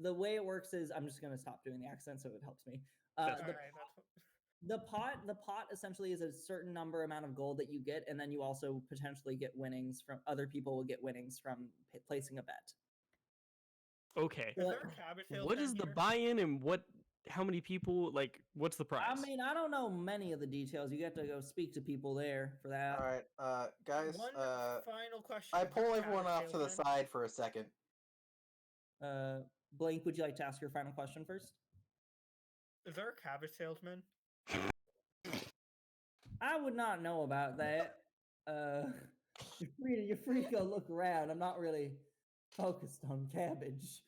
The way it works is, I'm just gonna stop doing the accent so it helps me. That's The Alright, that's what... the pot essentially is a certain amount of gold that you get, and then you also potentially get winnings from other people. Will get winnings from placing a bet. Okay. Is What- there a cabbage sales What down is the here? buy-in and how many people, like, what's the prize? I mean, I don't know many of the details. You get to go speak to people there for that. All right, guys. One final question. I Is there pull a everyone cabbage off to the salesman? side for a second. Blake, would you like to ask your final question first? Is there a cabbage salesman? I would not know about that. You're free to go look around. I'm not really focused on cabbage.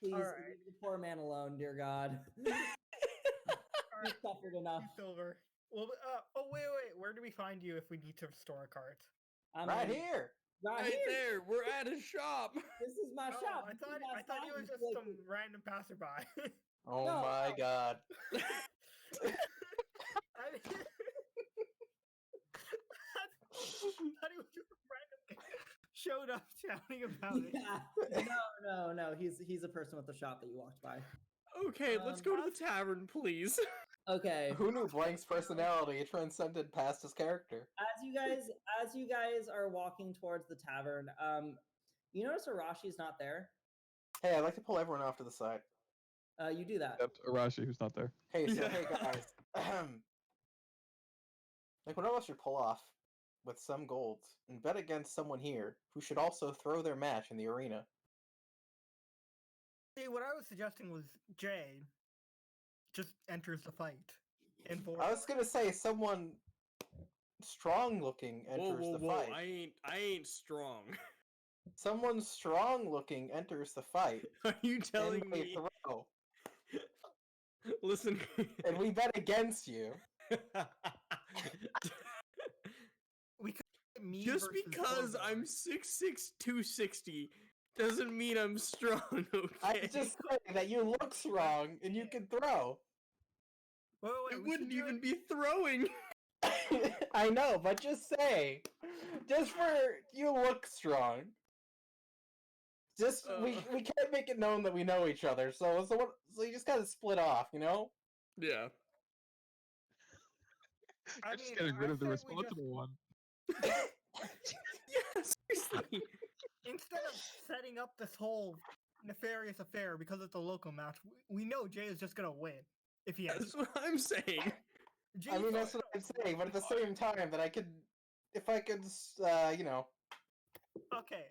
Please Alright. leave the poor man alone, dear God. He's Alright, suffered enough. Silver. Well, oh wait. Where do we find you if we need to store a cart? I Right mean, here. Right here. there, we're at a shop. This is my Oh, shop. I This is thought my I thought you shop. was just Like, some random passerby. Oh No, my no. God. I thought he was just a random guy showed up shouting about it. Yeah. No. He's a person with the shop that you walked by. Okay, let's go to the tavern, please. Okay. Who knew Blank's personality transcended past his character? As you guys are walking towards the tavern, you notice Arashi's not there. Hey, I'd like to pull everyone off to the side. You do that. Except Arashi, who's not there. Hey, so Yeah. hey guys. Like one of us should pull off with some golds and bet against someone here who should also throw their match in the arena. See, what I was suggesting was Jay just enters the fight. I was gonna say someone strong looking enters the fight. I ain't strong. Someone strong looking enters the fight. Are you And telling they me? throw. Listen. And we bet against you. We could me Just versus because Orvar. I'm 6'6", 260 doesn't mean I'm strong, okay? I just say that you look strong and you can throw. Wait, I we should wouldn't do even it- be throwing. I know, but just say. Just for you look strong. Just we can't make it known that we know each other, so you just gotta split off, you know? Yeah. I You're just mean, getting rid I of the say we just- responsible one. Yeah, seriously. Instead of setting up this whole nefarious affair because it's a local match, we know Jay is just gonna win if he has. That's what I'm saying. Jay's I mean, always that's what I'm gonna saying, but at the win. same time, that if I could, you know. Okay,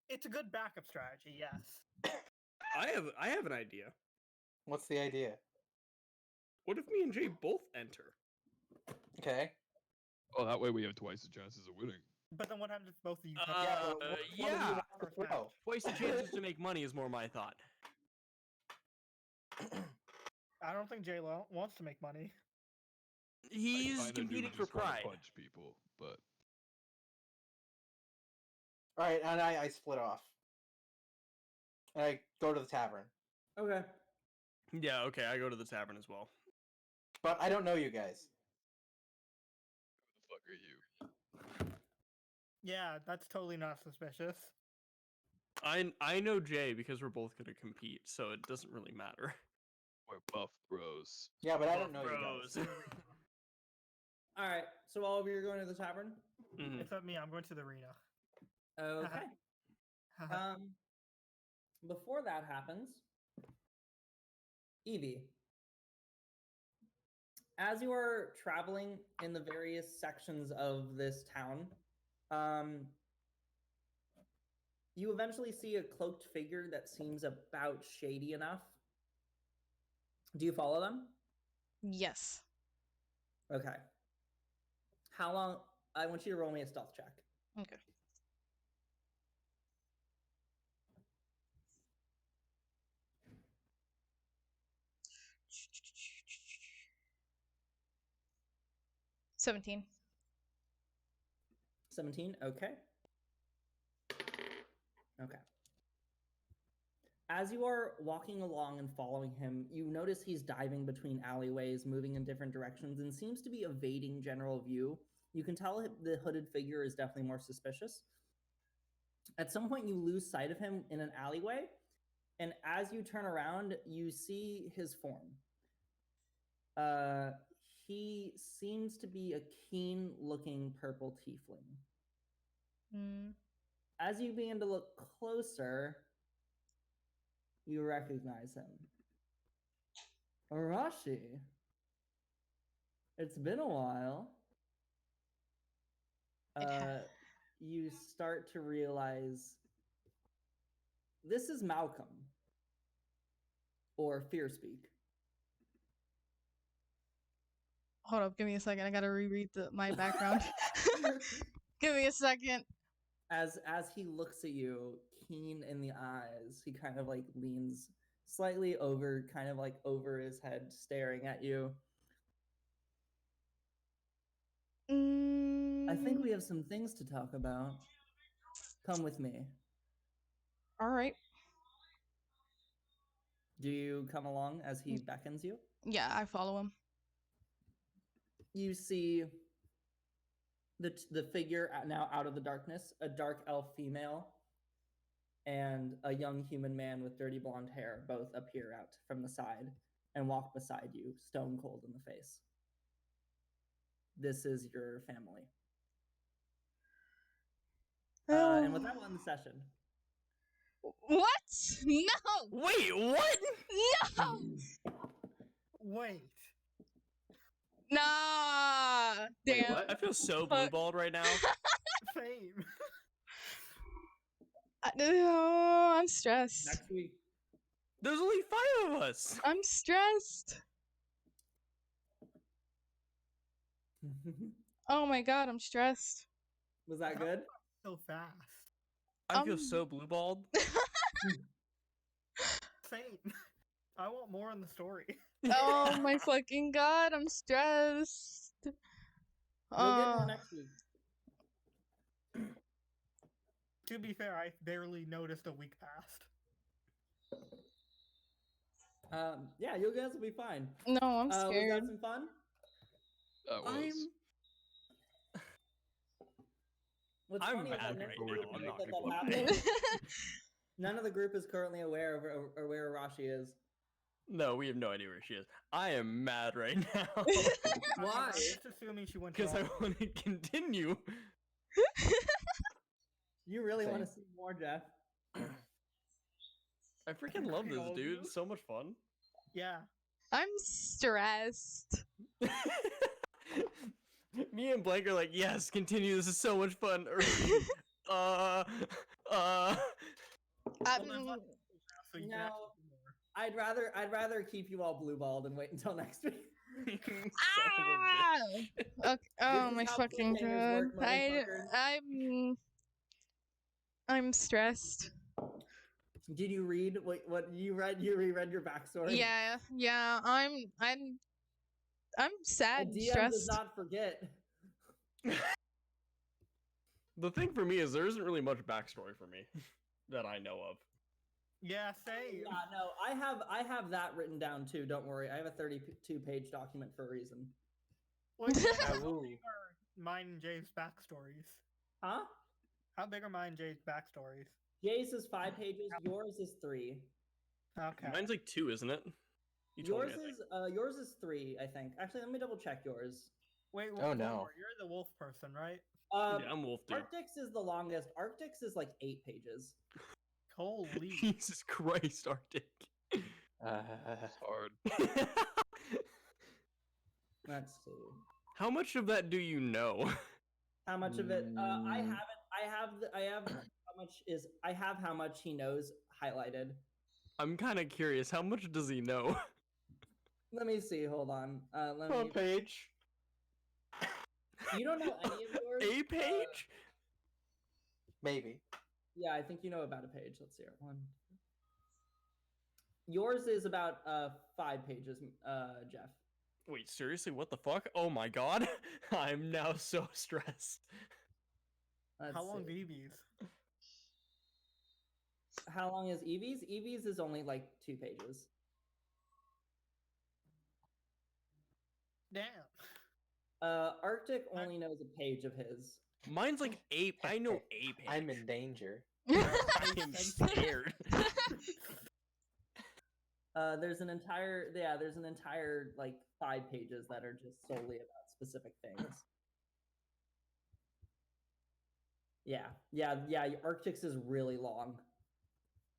it's a good backup strategy. Yes. I have an idea. What's the idea? What if me and Jay both enter? Okay. Oh, that way we have twice the chances of winning. But then what happens if both of you? touch Yeah, it? but what if one of you yeah. wants to First match. throw? Twice the chances to make money is more my thought. I don't think Jay wants to make money. He's I kinda do competing for just wanna pride. punch people, but Alright, and I split off. And I go to the tavern. Okay. Yeah, okay, I go to the tavern as well. But I don't know you guys. you. Yeah, that's totally not suspicious. I know Jay because we're both gonna compete, so it doesn't really matter. We're buff bros. Yeah, but I Buff don't know you bros. guys. All right. So all of you are going to the tavern. Mhm. Except me, I'm going to the arena. Okay. Before that happens, Evie, as you are traveling in the various sections of this town, you eventually see a cloaked figure that seems about shady enough. Do you follow them? Yes. Okay. How long? I want you to roll me a stealth check. Okay. $17. 17? Okay. Okay. As you are walking along and following him, you notice he's diving between alleyways, moving in different directions, and seems to be evading general view. You can tell the hooded figure is definitely more suspicious. At some point, you lose sight of him in an alleyway, and as you turn around, you see his form. He seems to be a keen-looking purple tiefling. Mm. As you begin to look closer, you recognize him. Arashi. It's been a while. You start to realize this is Malcolm, or Fearspeak. Hold up, give me a second. I gotta reread my background. Give me a second. As he looks at you, keen in the eyes, he kind of like leans slightly over, kind of like over his head, staring at you. I think we have some things to talk about. Come with me. All right. Do you come along as he beckons you? Yeah, I follow him. You see the figure now out of the darkness, a dark elf female and a young human man with dirty blonde hair both appear out from the side and walk beside you, stone cold in the face. This is your family. And with that, we'll end the session. What? No! Wait, what? No! Wait. Nah! Wait, Damn. what? I feel so blue-balled right now. Same. No, I'm stressed. Next week. There's only 5 of us. I'm stressed. Oh my god, I'm stressed. Was that good? So fast. I feel so blue-balled. Same. I want more in the story. Oh my fucking god, I'm stressed. You'll get more next week. To be fair, I barely noticed a week passed. Yeah, you guys will be fine. No, I'm Was scared. that some fun? That was. What's I'm funny is mad that right none of the now, I'm group not that gonna that lie. happened. None of the group is currently aware of where Arashi is. No, we have no idea where she is. I am mad right now. Why? I'm just assuming she went to Because I Aula. want to continue. You really want to Same. see more, Jeff? I freaking love this, All of dude. you? It's so much fun. Yeah. I'm stressed. Me and Blake are like, yes, continue. This is so much fun. Well, there's Mm, lots of people now, so you can No. actually do more. I'd rather keep you all blue balled and wait until next week. Son of a bitch. Okay. Oh is my how fucking cliffhangers god. work, I'm stressed. Did you read what you read? You reread your backstory. Yeah. I'm A sad and DM stressed. does not forget. The thing for me is there isn't really much backstory for me that I know of. Yeah, same. Yeah, no, I have that written down too. Don't worry, I have a 32-page document for a reason. Well, yeah, Ooh. mine and Jay's backstories? Huh? How big are mine and Jay's backstories? Jay's is 5 pages. Yours is 3. Okay. Mine's like 2, isn't it? You told Yours me, I think. is yours is 3, I think. Actually, let me double check yours. Wait, Oh, one no. more. You're the wolf person, right? Uh, Yeah, I'm Wolf, dude. Arctics is the longest. Arctics is like 8 pages. Holy. Jesus Christ, Arctic. It's hard. Let's see. How much of that do you know? How much of it? I Mm. have it. I have how much he knows highlighted. I'm kind of curious. How much does he know? Let me see. Hold on. Let One me. page. You don't know any of yours? A page? Maybe. Yeah, I think you know about a page. Let's see. One. Yours is about 5 pages, Jeff. Wait, seriously? What the fuck? Oh my god. I'm now so stressed. Let's How long see. BBs? How long is Evie's? Evie's is only like 2 pages. Damn. Arctic only knows a page of his. Mine's like 8. I know a page. I'm in danger. I am scared. There's an entire like 5 pages that are just solely about specific things. Yeah. Arctics is really long.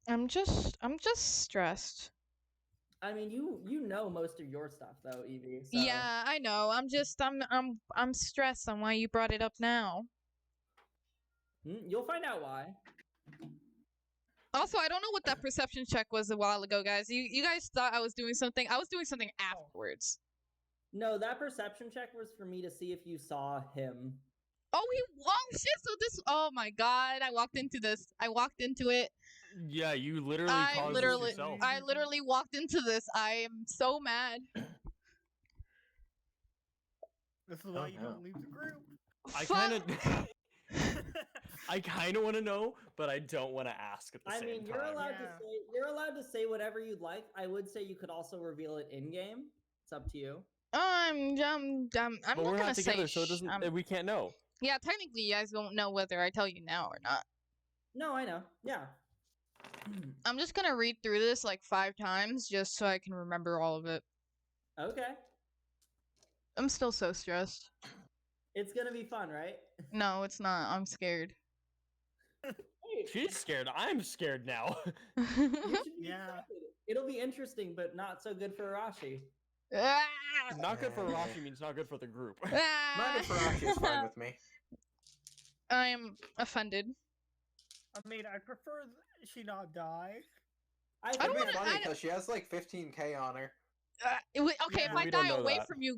I'm just stressed. I mean, you know most of your stuff though, Evie. So. Yeah, I know. I'm stressed on why you brought it up now. You'll find out why. Also, I don't know what that perception check was a while ago, guys. You guys thought I was doing something. I was doing something afterwards. No, that perception check was for me to see if you saw him. Oh, shit. So this. Oh my god! I walked into this. I walked into it. Yeah, you literally caused this yourself. I literally walked into this. I am so mad. This is why Oh, you no. don't leave the group. I kind of want to know, but I don't want to ask at the same mean, time. you're allowed to say whatever you'd like. I would say you could also reveal it in game. It's up to you. I'm But not we're gonna not together, say. so it doesn't. We can't know. Yeah, technically, you guys won't know whether I tell you now or not. No, I know. Yeah. I'm just gonna read through this like 5 times just so I can remember all of it. Okay. I'm still so stressed. It's gonna be fun, right? No, it's not. I'm scared. She's scared. I'm scared now. You should be Yeah. excited. It'll be interesting, but not so good for Arashi. Ah! Not good for Rashi means not good for the group. Not good for Rashi is fine with me. I am offended. I mean, I prefer she not die. I don't It'd be wanna- funny I because she has like 15k on her. Okay, Yeah. if I We don't die know away that. from you